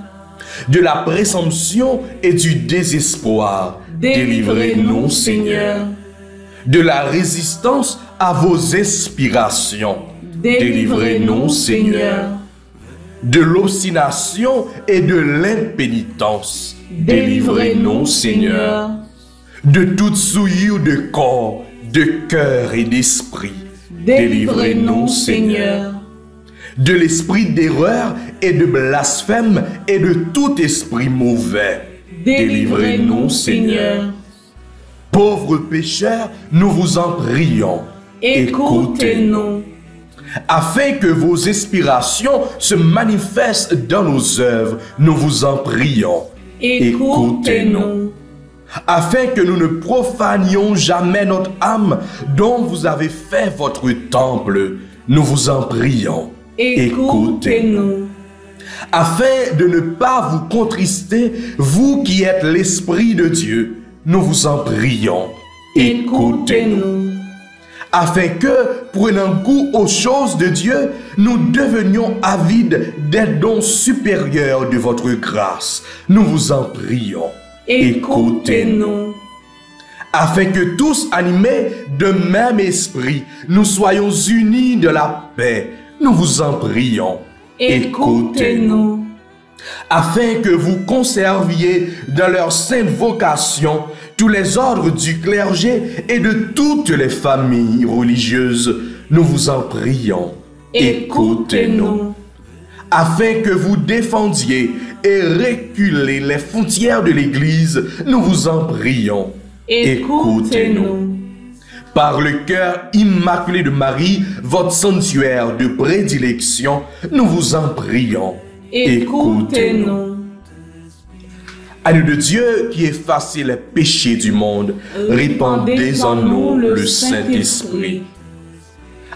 De la présomption et du désespoir, délivrez-nous Seigneur. De la résistance à vos inspirations, délivrez-nous Seigneur. De l'obstination et de l'impénitence, délivrez-nous Seigneur. De toute souillure de corps, de cœur et d'esprit, délivrez-nous Seigneur. de l'esprit d'erreur et de blasphème et de tout esprit mauvais. Délivrez-nous, Seigneur. Pauvres pécheurs, nous vous en prions. Écoutez-nous. Afin que vos inspirations se manifestent dans nos œuvres, nous vous en prions. Écoutez-nous. Afin que nous ne profanions jamais notre âme dont vous avez fait votre temple, nous vous en prions. Écoutez-nous. Afin de ne pas vous contrister, vous qui êtes l'Esprit de Dieu, nous vous en prions. Écoutez-nous. Afin que, prenant goût aux choses de Dieu, nous devenions avides des dons supérieurs de votre grâce. Nous vous en prions. Écoutez-nous. Afin que tous animés de même esprit, nous soyons unis de la paix. Nous vous en prions. Écoutez-nous. Afin que vous conserviez dans leur sainte vocation tous les ordres du clergé et de toutes les familles religieuses, nous vous en prions. Écoutez-nous. Afin que vous défendiez et reculez les frontières de l'Église, nous vous en prions. Écoutez-nous. Par le cœur immaculé de Marie, votre sanctuaire de prédilection, nous vous en prions. Écoutez-nous. Agneau de Dieu qui effacez les péchés du monde, répandez en nous le Saint-Esprit.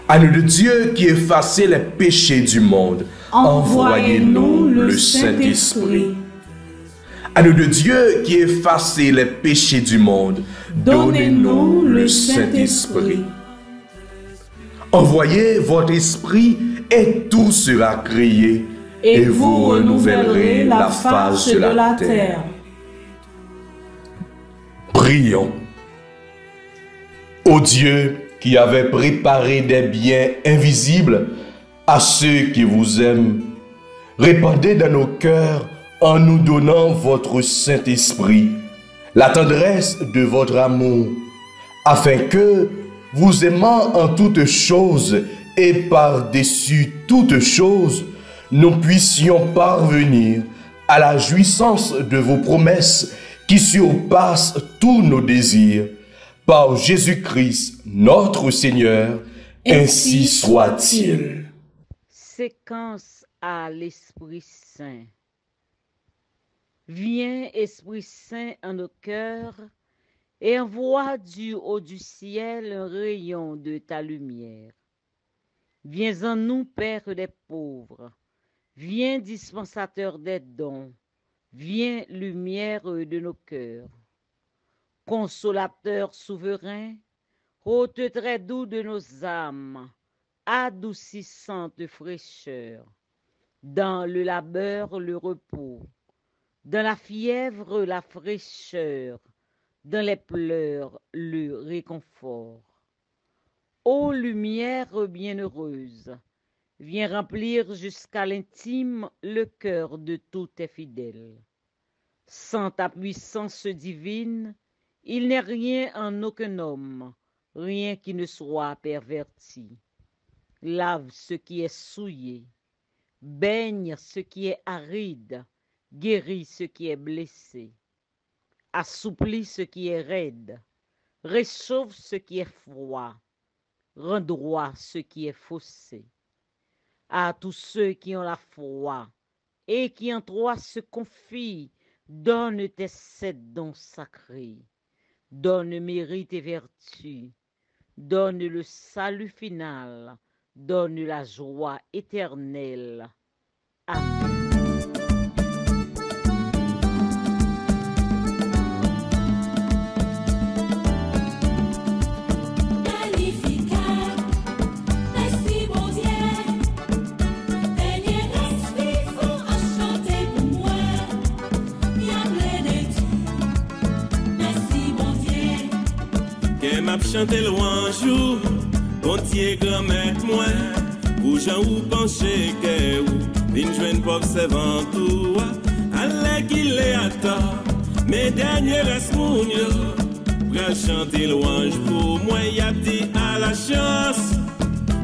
Agneau de Dieu qui effacez les péchés du monde, envoyez-nous le Saint-Esprit. Agneau de Dieu qui effacez les péchés du monde, donnez-nous le Saint-Esprit. Envoyez votre esprit et tout sera créé, et vous renouvellerez la face de la terre. Prions. Ô Dieu qui avait préparé des biens invisibles à ceux qui vous aiment, répandez dans nos cœurs en nous donnant votre Saint-Esprit, la tendresse de votre amour, afin que, vous aimant en toutes choses et par-dessus toutes choses, nous puissions parvenir à la jouissance de vos promesses qui surpassent tous nos désirs. Par Jésus-Christ, notre Seigneur, ainsi soit-il. Séquence à l'Esprit Saint. Viens, Esprit Saint, en nos cœurs, et envoie du haut du ciel un rayon de ta lumière. Viens en nous, Père des pauvres. Viens, dispensateur des dons. Viens, lumière de nos cœurs. Consolateur souverain, hôte très doux de nos âmes, adoucissante fraîcheur. Dans le labeur, le repos. Dans la fièvre, la fraîcheur. Dans les pleurs, le réconfort. Ô lumière bienheureuse, viens remplir jusqu'à l'intime le cœur de tous tes fidèles. Sans ta puissance divine, il n'est rien en aucun homme, rien qui ne soit perverti. Lave ce qui est souillé, baigne ce qui est aride, guéris ce qui est blessé, assouplis ce qui est raide, réchauffe ce qui est froid, rend droit ce qui est faussé. À tous ceux qui ont la foi et qui en toi se confient, donne tes 7 dons sacrés, donne mérite et vertu, donne le salut final, donne la joie éternelle. Amen. M'a chanté louange, bon Dieu grand maître moi, pour gens ou pencher que ou, vin joindre pauvre servant tout, allez qu'il est à tort, mes derniers restent mon yo, pour chanter louange pour moi, y a dit à la chance,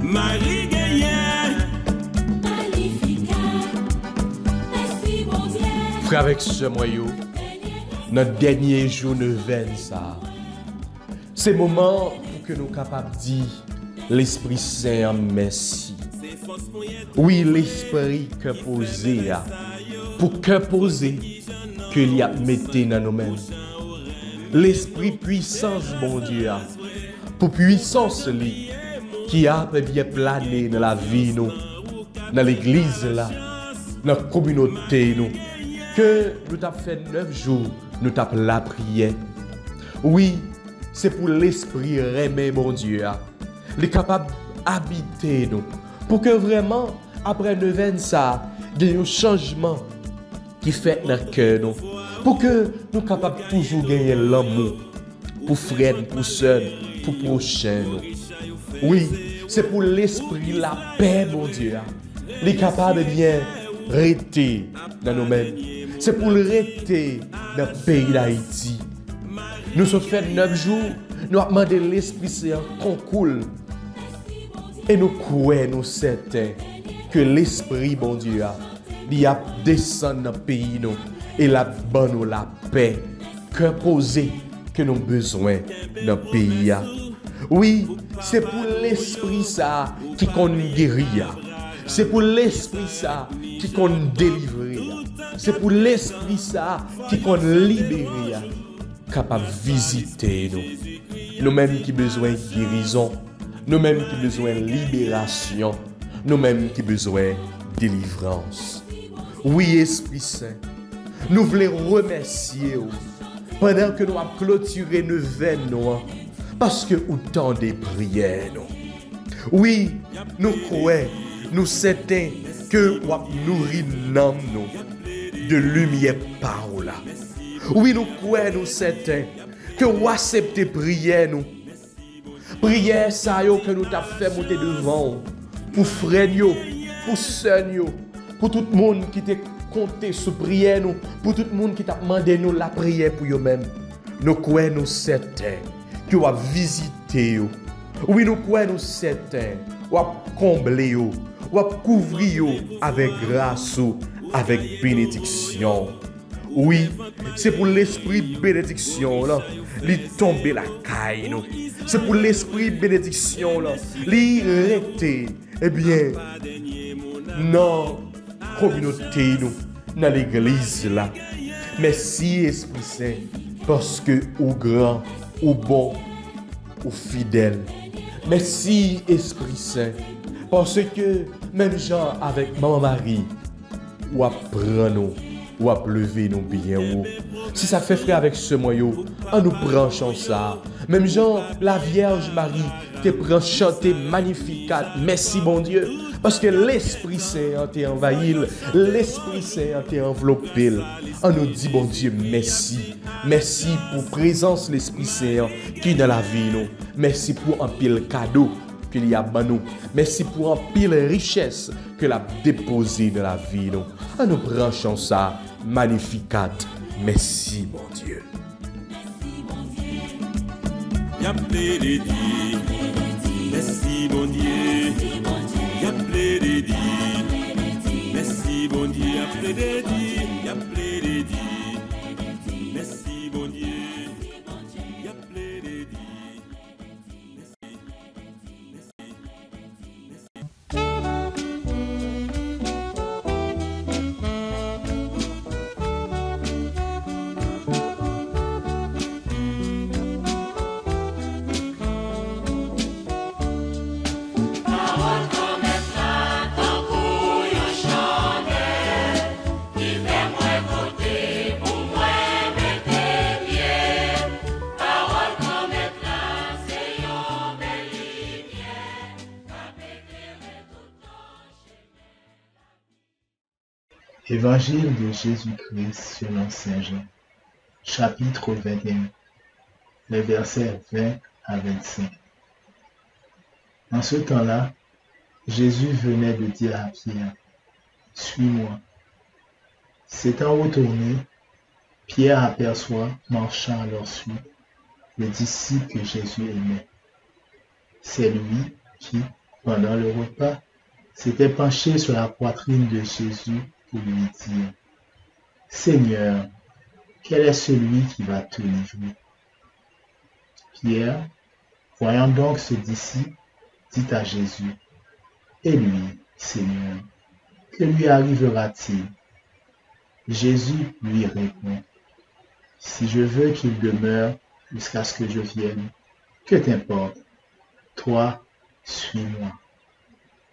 Marie Gaillard. frère avec ce moyau, notre dernier jour de veine ça. C'est moment pour que nous capables de dire l'Esprit Saint merci. Oui, l'Esprit que posé pour que posé que l'y a metté dans nous-mêmes. L'Esprit puissance bon Dieu pour puissance lui qui a bien plané dans la vie nous, dans l'église là, dans la communauté nous, que nous t'avons fait 9 jours, nous t'avons la prière. Oui, c'est pour l'Esprit remet mon Dieu, il est capable d'habiter nous, pour que vraiment, après 9 ans, ça, il y ait un changement qui fait dans le cœur nous, pour que nous soyons capables de toujours gagner l'amour, pour frère, pour soeur, pour prochain nous. Oui, c'est pour l'Esprit, la paix, mon Dieu, il est capable de bien rester dans nous-mêmes. C'est pour le rester dans le pays d'Haïti. Nous sommes fait 9 jours, nous avons demandé l'Esprit Saint qu'on coule. Et nous croyons, nous certains, que l'Esprit, bon Dieu, il a descendu dans le pays nous, et la bonne la paix, que posé que nous avons besoin dans le pays. Oui, c'est pour l'Esprit ça qui compte guérir. C'est pour l'Esprit ça qui compte délivrer. C'est pour l'Esprit ça qui compte libérer. Capable de visiter nous. Nous-mêmes qui besoin de guérison. Nous-mêmes qui besoin de libération. Nous-mêmes qui besoin de délivrance. Oui, Esprit Saint, nous voulons remercier pendant que nous avons clôturé nos veines, parce que autant de prières. Oui, nous croyons, nous certains que nous nourrir nous de lumière parole. Oui, nous croyons, nous certains que nous acceptons prière nous. Prière ça que nous t'avons fait monter devant pour frères, pour sœurs, pour tout le monde qui t'a compté sur prière nous, pour tout le monde qui t'a demandé nous la prière pour eux-mêmes. Nous croyons, nous certains que vous visiter. Oui, nous croyons, nous certains vous combler, vous couvrir avec grâce, avec bénédiction. Oui, c'est pour l'esprit bénédiction là, lui tomber la caille nous. C'est pour l'esprit bénédiction là, lui rester, eh bien, non, communauté nous, dans l'église là. Merci Esprit Saint, parce que au grand, au bon, au fidèle. Merci Esprit Saint, parce que même gens avec Maman Marie, ou apprend nous, ou à lever nous bien haut. Si ça fait frère avec ce moyau, on nous prend ça. Même Jean, la Vierge Marie, te prend chanter Magnificat. Merci bon Dieu. Parce que l'Esprit Saint t'a envahi, l'Esprit Saint t'a enveloppé. On nous dit bon Dieu merci. Merci pour présence de l'Esprit Saint qui est dans la vie nous. Merci pour un pile cadeau qu'il y a dans nous. Merci pour un pile richesse que l'a déposé dans la vie nous. En nous branchant ça, Magnificat. Merci, mon Dieu. Y'a plein de dire, merci, mon Dieu. Y'a plein de dire, merci, mon Dieu. Y'a plein de dire, y'a plein de dire, merci, mon Dieu. Y'a plein de dire. Évangile de Jésus-Christ selon Saint Jean, chapitre 21, les versets 20 à 25. En ce temps-là, Jésus venait de dire à Pierre, « Suis-moi ». S'étant retourné, Pierre aperçoit, marchant à leur suite, le disciple que Jésus aimait. C'est lui qui, pendant le repas, s'était penché sur la poitrine de Jésus pour lui dire, « Seigneur, quel est celui qui va te livrer? Pierre, voyant donc ce disciple, dit à Jésus, et lui, Seigneur, que lui arrivera-t-il? Jésus lui répond, si je veux qu'il demeure jusqu'à ce que je vienne, que t'importe? Toi, suis-moi.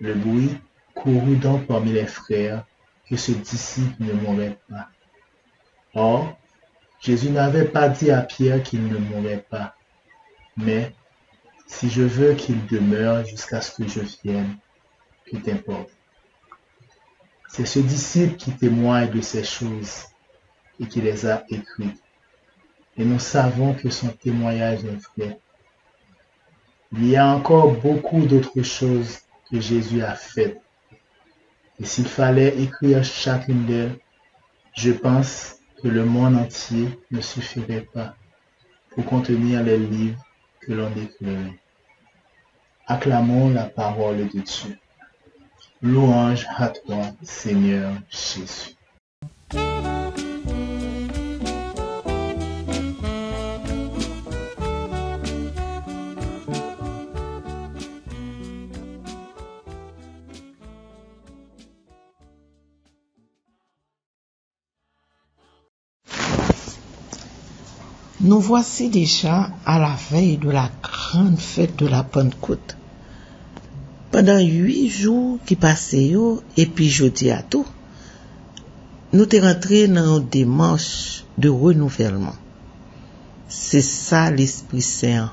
Le bruit courut donc parmi les frères que ce disciple ne mourrait pas. Or, Jésus n'avait pas dit à Pierre qu'il ne mourrait pas, mais si je veux qu'il demeure jusqu'à ce que je vienne, que t'importe? C'est ce disciple qui témoigne de ces choses et qui les a écrites. Et nous savons que son témoignage est vrai. Il y a encore beaucoup d'autres choses que Jésus a faites. Et s'il fallait écrire chacune d'elles, je pense que le monde entier ne suffirait pas pour contenir les livres que l'on écrirait. Acclamons la parole de Dieu. Louange à toi, Seigneur Jésus. Nous voici déjà à la veille de la grande fête de la Pentecôte. Pendant 8 jours qui passaient et puis jeudi à tout, nous sommes rentrés dans une démarche de renouvellement. C'est ça l'Esprit Saint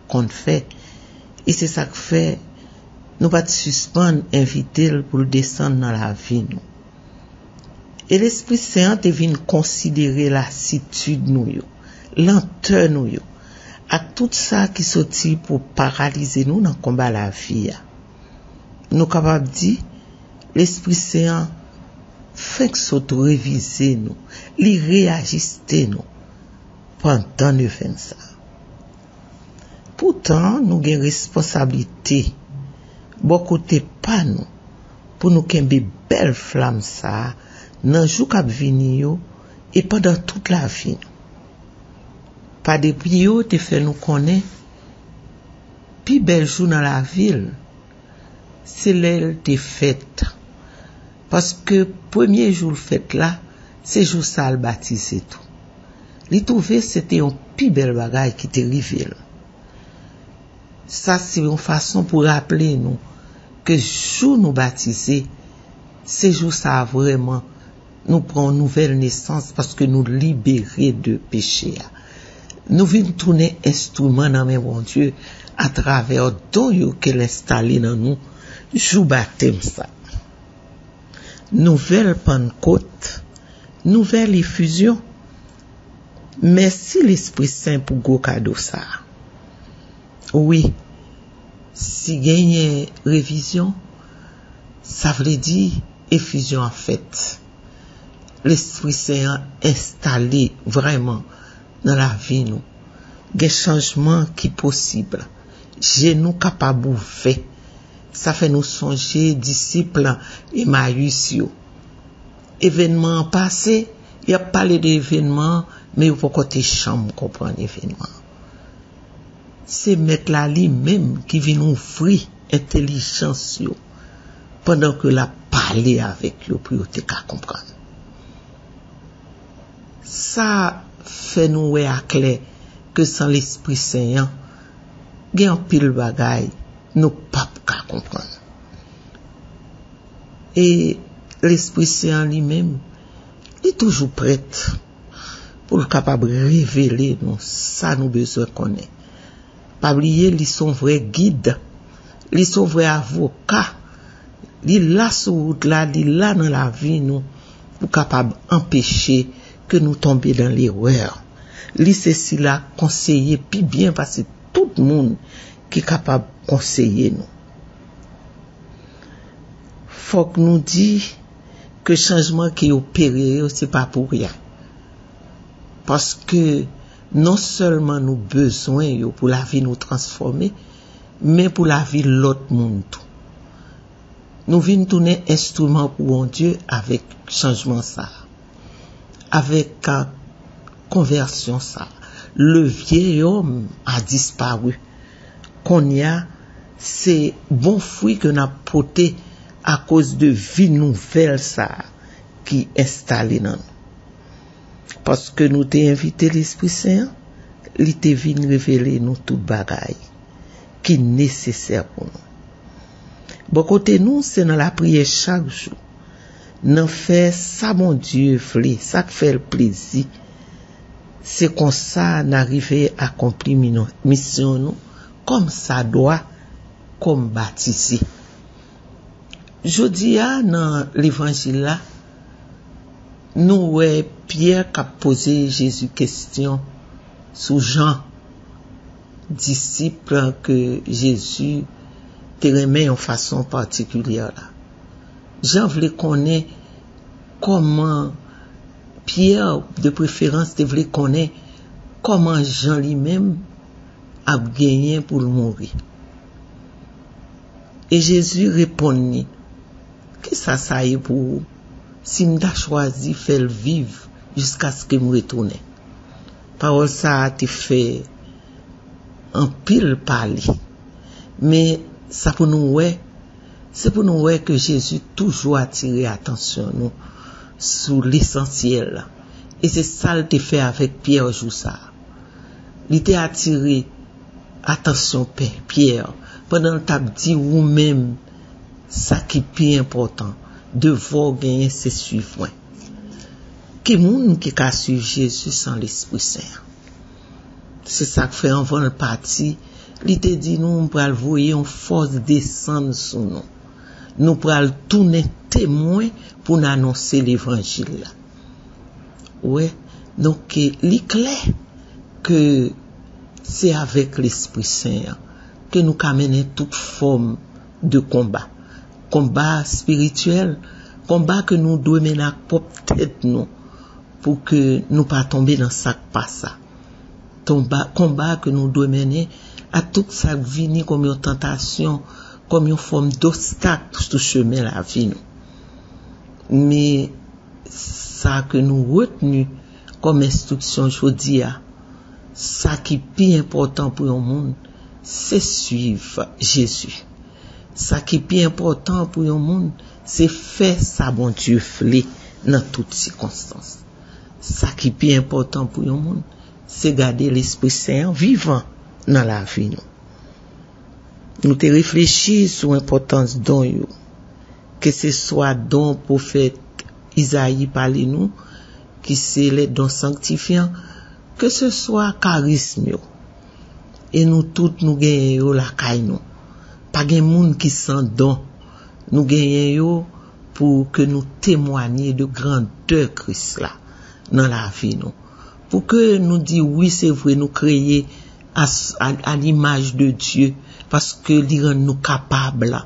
qu'on fait. Et c'est ça que fait, nous pas suspendre, inviter pour descendre dans la vie. Nous. Et l'Esprit Saint est venu considérer la lassitude nous, lenteur nous, à tout ça qui sortit pour paralyser nous dans le combat la vie. Nous capables de dire, l'Esprit Saint fait que s'auto-réviser nous, li réajuster nous pendant le fait ça. Pourtant, nous avons une responsabilité, beaucoup de pas nous, pour nous qu'un belle flamme ça, dans le jour qui venir et pendant toute la vie. Pas de prières te fait nous connaître, puis bel jour dans la ville, c'est l'aile des fêtes. Parce que premier jour fête là, c'est jour ça le baptisé tout. Li trouvé c'était un plus bel bagage qui te rivé. Ça c'est une façon pour rappeler nous que jour nous baptiser, c'est jour ça vraiment nous prend une nouvelle naissance parce que nous libérer de péché. Nous venons tourner instrument dans mes bon Dieu à travers don qu'elle installé dans nous jour baptême ça. Nouvelle Pentecôte, nouvelle effusion. Merci l'Esprit Saint pour gros cadeau ça. Oui, si gagne révision, ça veut dire effusion en fait. L'Esprit Saint installé vraiment dans la vie nous. Des changements qui possibles. J'ai nous capable faire. Ça fait nous songer disciples Emmaüs yo. Événement passé, il y a parlé d'événements, mais il faut côté chambre comprendre l'événement. C'est mettre là lui-même qui vient ouvrir intelligence yo pendant que la parler avec yo pour te comprendre. Ça fait nous à clair que sans l'Esprit Saint, il y a un pile bagaille nous pas comprendre. Et l'Esprit Saint lui-même, il est toujours prêt pour le capable de révéler nous ça nous besoin connaître. Pas oublier ils sont vrais guides, ils sont vrais avocats, ils là sur route là, ils là dans la vie nous pour capable empêcher que nous tombions dans l'erreur. Li c'est là conseiller puis bien parce que tout le monde qui est capable de conseiller nous. Faut que nous dit que changement qui est opéré c'est pas pour rien. Parce que non seulement nous besoin pour la vie nous transformer, mais pour la vie l'autre monde tout. Nous venons tourner instrument pour Dieu avec changement ça. avec conversion ça. Le vieil homme a disparu. Qu'on y a, c'est bon fruit que n'a porté à cause de vie nouvelle ça qui est installé dans nous. Parce que nous t'ai invité l'Esprit Saint, il t'est venu révéler nous tout bagaille qui est nécessaire pour nous. Bon côté nous, c'est dans la prière chaque jour. Nous fait ça mon Dieu voulait, ça fait le plaisir. C'est comme ça n'arriver à accomplir mission nous comme ça doit comme baptisé. Jodi a dans l'évangile là nous ouais Pierre qui a posé Jésus question sous Jean disciple que Jésus te remet en façon particulière là. Jean voulait connaître comment Pierre de préférence te voulait connaître comment Jean lui-même a gagné pour le mourir. Et Jésus répondit, que ça y est pour vous? Si m'da choisi faire vivre jusqu'à ce que me retourne. Parole ça a te fait en pile parler. Mais ça pour nous ouais, c'est pour nous ouais que Jésus toujours attiré attention nous sur l'essentiel. Et c'est ça qu'il te fait avec Pierre Joussa. Il t'a attiré attention Pierre pendant le t'a dit ou même ça qui est plus important devoir gagner c'est suivre. Qui monde qui a suivre Jésus sans l'Esprit Saint. C'est ça que fait avant le parti, il te dit nous pral voyer une force descendre sur nous. Nous pral tourner témoin pour nous annoncer l'évangile. Ouais, donc il est clair que c'est avec l'Esprit Saint que nous menons toute forme de combat. Combat spirituel, combat que nous devons mener à propre tête nous pour que nous pas tomber dans ça pas ça. Combat que nous devons mener à tout ça vini comme une tentation, comme une forme d'obstacle sur le chemin la vie nous. Mais ça que nous retenu comme instruction aujourd'hui, ça qui est plus important pour le monde, c'est suivre Jésus. Ça qui est plus important pour le monde, c'est faire ça bon Dieu voulait dans toutes circonstances. Ça qui est plus important pour le monde, c'est garder l'Esprit Saint vivant dans la vie nous. Nous te réfléchis sur l'importance don yo. Que ce soit don prophète Isaïe parler nous, qui c'est les dons sanctifiants, que ce soit charisme yo. Et nous toutes nous gagnons la caille nous. Pas gen moun qui sans don. Nous gagnons pour que nous témoignions de grandeur Christ là dans la vie nous. Pour que nous disions oui, c'est vrai, nous créer à l'image de Dieu parce que il rend nous capables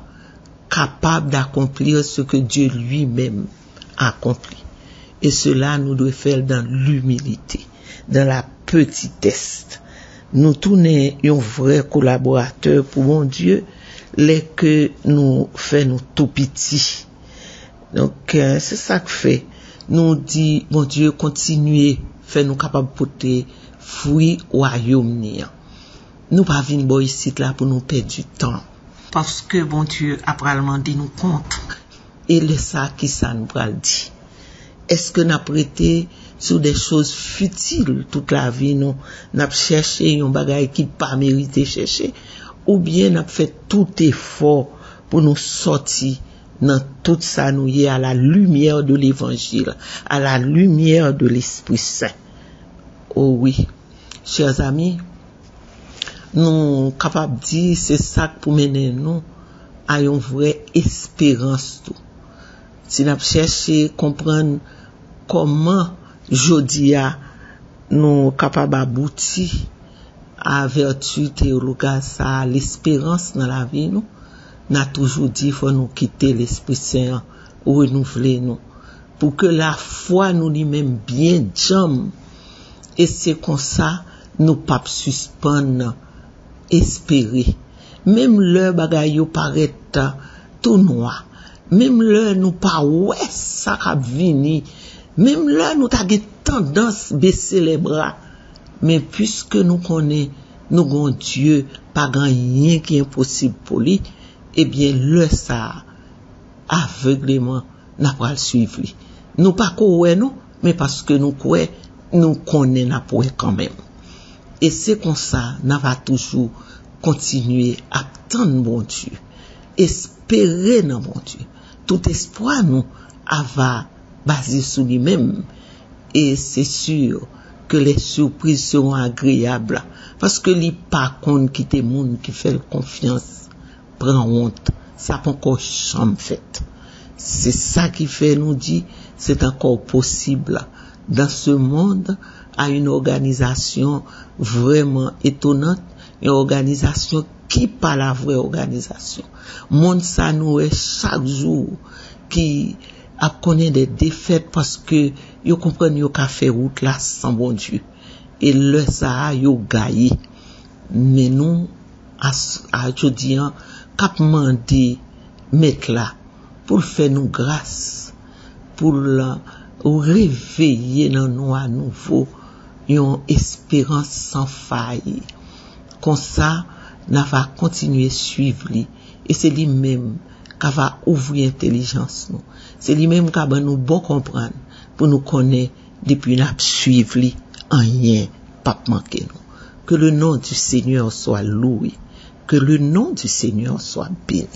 d'accomplir ce que Dieu lui-même a accompli. Et cela nous doit faire dans l'humilité, dans la petitesse. Nous tournons un vrai collaborateur pour mon Dieu, les que nous faisons tout petit. Donc c'est ça que fait. Nous dit mon Dieu continuez fait nous capable porter fruit royaume ni. Nous pas venir bo ici là pour nous perdre du temps parce que bon Dieu a demandé nous compte et le ça qui ça nous pral dit. Est-ce que n'a prêté sur des choses futiles toute la vie nous n'a cherché un bagage qui pas mérité chercher ou bien n'a fait tout effort pour nous sortir dans tout ça nous y à la lumière de l'évangile, à la lumière de l'Esprit Saint. Oh oui, chers amis, nous capables de dire c'est ça pour mener nous à une vraie espérance tout. Si nous cherchons comprendre comment jodia nous capables d'aboutir à vertu théologique ça l'espérance dans la vie nous n'a toujours dit faut nous quitter l'Esprit Saint ou renouveler nous pour que la foi nous lui-même bien jam et c'est comme ça nous pas suspendre espérer même le bagay yo paraît tout noir même le nous pas ouais ça cap vini même là nous t'a tendance baisser les bras. Mais puisque nous connaissons, nous avons Dieu, pas grand rien qui est impossible pour lui, eh bien, le ça, aveuglément, n'a pas le suivre. Nous pas croire nous, mais parce que nous croyons, nous connaissons n'a pas quand même. Et c'est comme ça, nous va toujours continuer à attendre bon Dieu, espérer dans bon Dieu. Tout espoir nous va basé sur lui-même. Et c'est sûr que les surprises seront agréables. Parce que les pas contre qui te monde qui fait confiance prend honte. Ça pas encore jamais fait. C'est ça qui fait nous dit c'est encore possible dans ce monde à une organisation vraiment étonnante, une organisation qui pas la vraie organisation. Monde ça nous est chaque jour qui a connaît des défaites parce que yo comprennent yo ka fait route là sans bon Dieu et le ça yo gaillé mais nous à jodi an cap mandé mettre là pour faire nous grâce pour réveiller dans nous à nouveau une espérance sans faille comme ça n'a va continuer suivre lui et c'est lui même qui va ouvrir intelligence nous c'est lui même qui va nous bon comprendre pour nous connaître depuis n'a suivre lui rien pas manquer nous que le nom du Seigneur soit loué que le nom du Seigneur soit béni.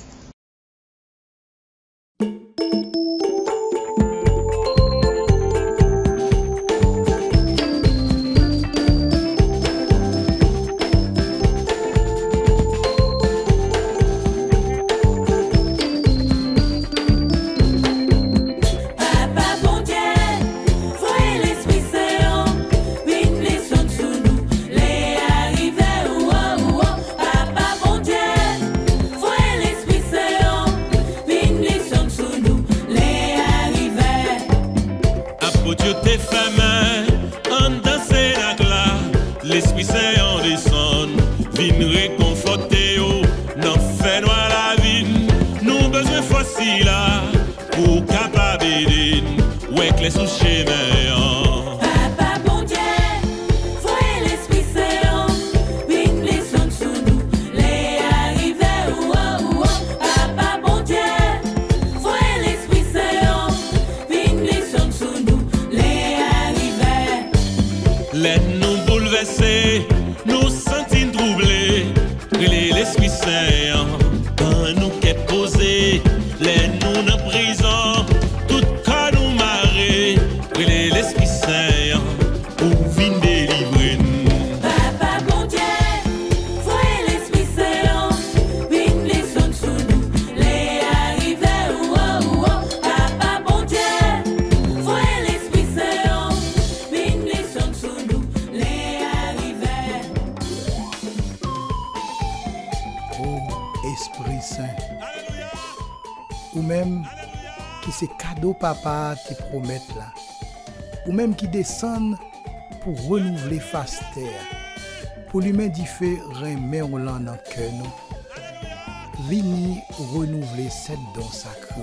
Papa qui promet là, ou même qui descend pour renouveler face terre, pour lui-même dit fait remet au land dans cœur nous, vini renouveler cette don sacré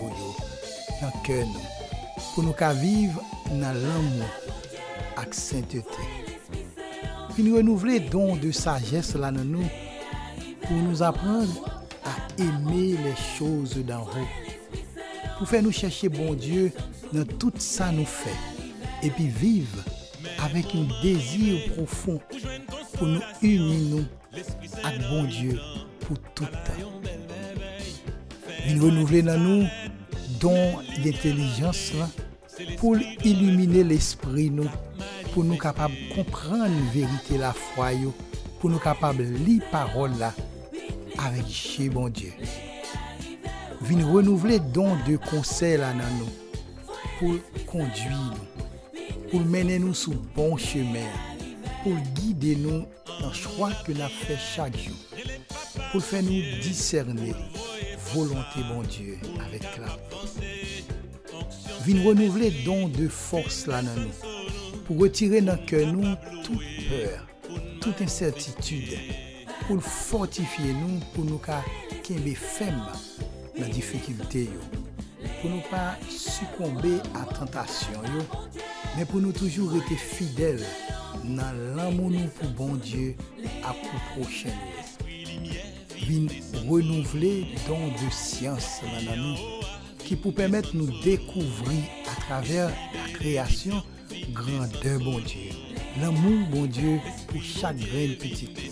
dans cœur nous, pour nous qu'à vivre dans l'amour avec sainteté, vini renouveler don de sagesse là dans nous, pour nous apprendre à aimer les choses d'en haut. Pour faire nous chercher bon Dieu dans tout ça nous fait et puis vivre avec un désir profond pour nous unir nous avec bon Dieu pour tout temps. Il renouveler dans nous don d'intelligence pour illuminer l'esprit nous pour nous capables de comprendre la vérité la foi pour nous capables de lire parole là avec chez bon Dieu. Vin renouveler don de conseil là dans nous pour conduire nous, pour mener nous sur bon chemin, pour guider nous dans le choix que nous fait chaque jour, pour faire nous discerner volonté bon Dieu avec la vin renouveler don de force là dans nous, pour retirer dans cœur nous toute peur, toute incertitude, pour fortifier nous, pour nous qu'aimer ferme dans difficulté pour nous pas succomber à tentation mais pour nous toujours rester fidèles dans l'amour nous pour bon Dieu à pour prochain. Vin renouveler don de science dans nous qui pour permettre nous découvrir à travers la création grandeur bon Dieu, l'amour bon Dieu pour chaque graine petite,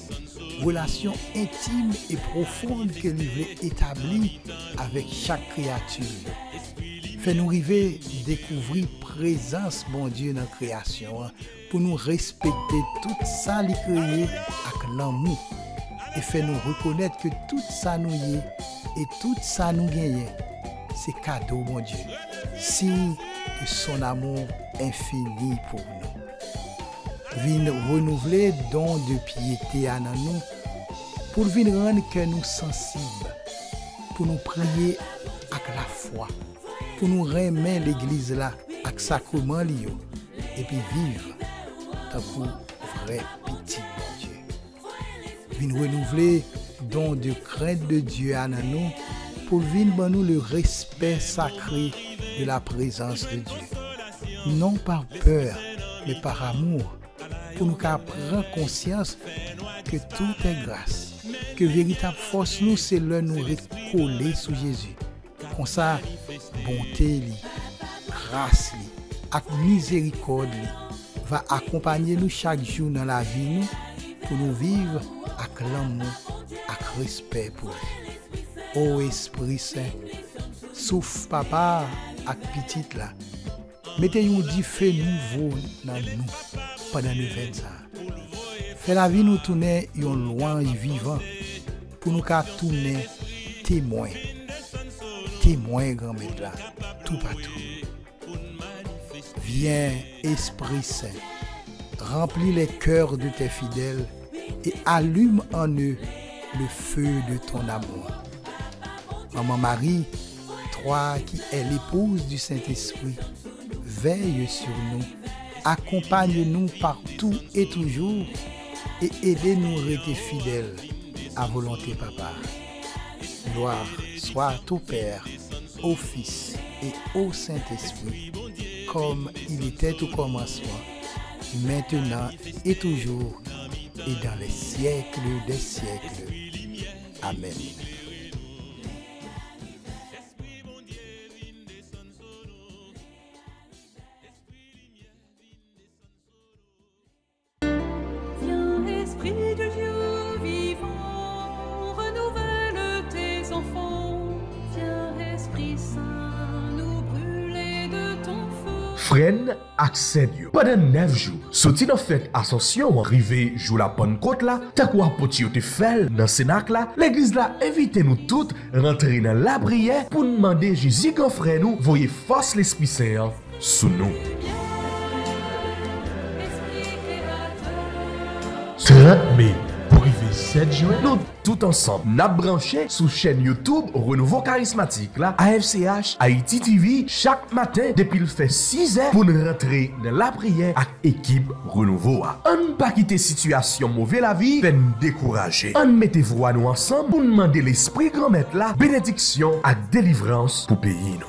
relation intime et profonde que lui voulait établir avec chaque créature. Fait nous arriver découvrir présence bon Dieu dans la création pour nous respecter tout ça li créé avec l'amour et fait nous reconnaître que tout ça nous y est et tout ça nous gagne c'est cadeau bon Dieu, signe de son amour infini pour nous. Vin renouveler don de piété à nous pour venir rendre que nous sensibles, pour nous prier avec la foi, pour nous remettre l'église là avec sacrement lié et puis vivre tant que vrai petit bon Dieu. Vin renouveler don de crainte de Dieu à nous pour venir nous le respect sacré de la présence de Dieu. Non par peur, mais par amour, pour nous prendre conscience que tout est grâce, que véritable force nous, c'est là nous recoller sous Jésus. Comme ça, bonté, grâce, avec miséricorde, va accompagner nous chaque jour dans la vie nous, pour nous vivre avec l'amour, avec respect pour lui. Ô Esprit Saint, souffle papa ak petite là. Mettez un diffé nouveau dans nous pendant le 20 ans. Fait la vie nous tourner yon loin vivant pour nous ka tourner témoin. Témoin grand maître là, tout partout. Viens Esprit Saint, remplis les cœurs de tes fidèles et allume en eux le feu de ton amour. Maman Marie, toi qui es l'épouse du Saint-Esprit, veille sur nous, accompagne-nous partout et toujours et aidez-nous à rester fidèles à volonté Papa. Gloire soit au Père, au Fils et au Saint-Esprit, comme il était au commencement, maintenant et toujours, et dans les siècles des siècles. Amen. Esprit de Dieu vivant, renouvelle tes enfants. Viens, Esprit Saint, nous brûler de ton feu. Fren ak Seigneur. Pendant 9 jours, sorti dans fête Ascension, arrivé jour la Pentecôte là, ta quoi poti te fait dans Sénac là, l'église là invite nous toutes rentrer dans la prière pour demander Jésus grand frère nous, voyez force l'Esprit Saint sous nous. 30 mai, pour arriver 7 juin, nous tout ensemble, n'a branché sous chaîne YouTube Renouveau Charismatique là, AFCH, Haïti TV, chaque matin depuis le fait 6 heures pour nous rentrer dans la prière avec équipe Renouveau. On pas quitter situation mauvaise la vie, fait nous décourager. On mette voix nous ensemble pour demander l'esprit grand maître là, bénédiction et délivrance pour pays nous.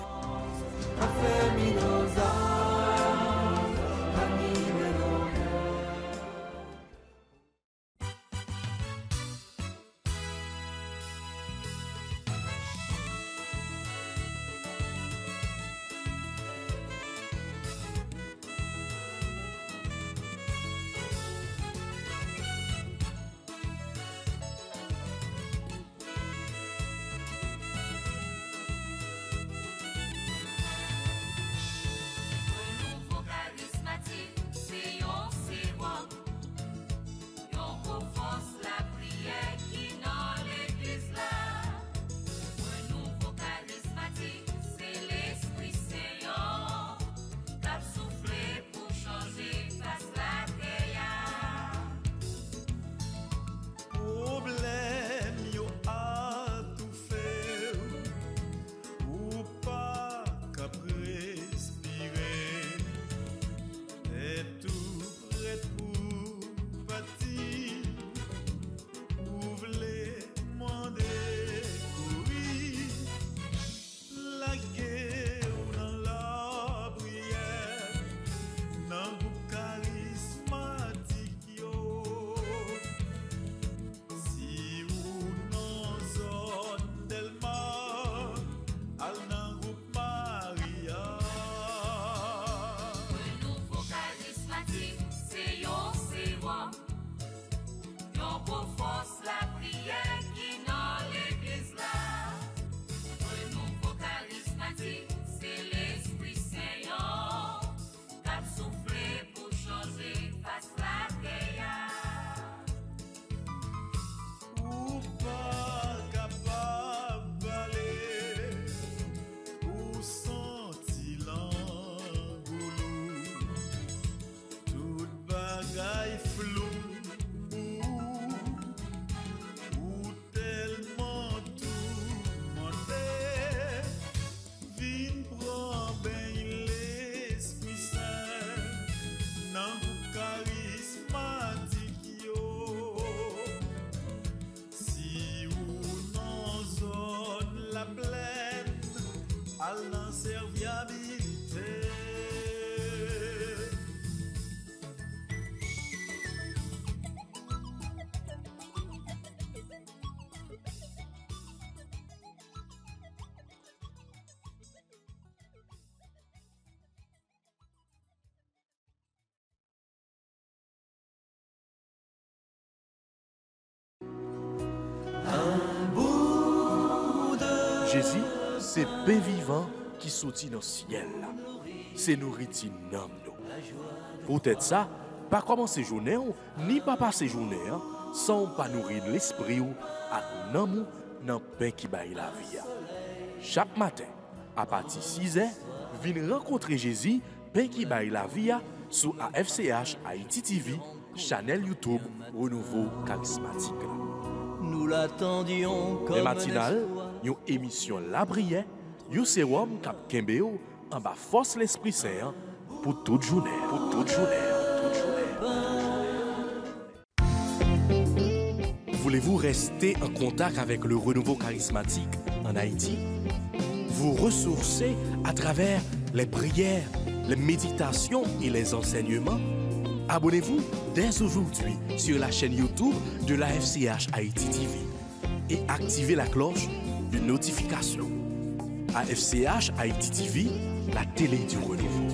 c'est pain vivant qui sortit dans le ciel. C'est nourriture nam nous. Peut-être ça, pas commencer journée ni pas passer journée sans pas nourrir l'esprit ou à nan dans pain qui baille la vie. Chaque matin, à partir de 6h, viens rencontrer Jésus, pain qui baille la vie sur AFCH Haïti TV, channel YouTube Renouveau Charismatique. Nous l'attendions comme les matinales, une émission La Prière, un sérum cap Kembeo en bas force l'Esprit Saint pour toute journée, pour toute journée, toute journée. Voulez-vous rester en contact avec le renouveau charismatique en Haïti? Vous ressourcer à travers les prières, les méditations et les enseignements? Abonnez-vous dès aujourd'hui sur la chaîne YouTube de l'AFCH Haïti TV et activez la cloche de notification. AFCH Haïti TV, la télé du renouveau.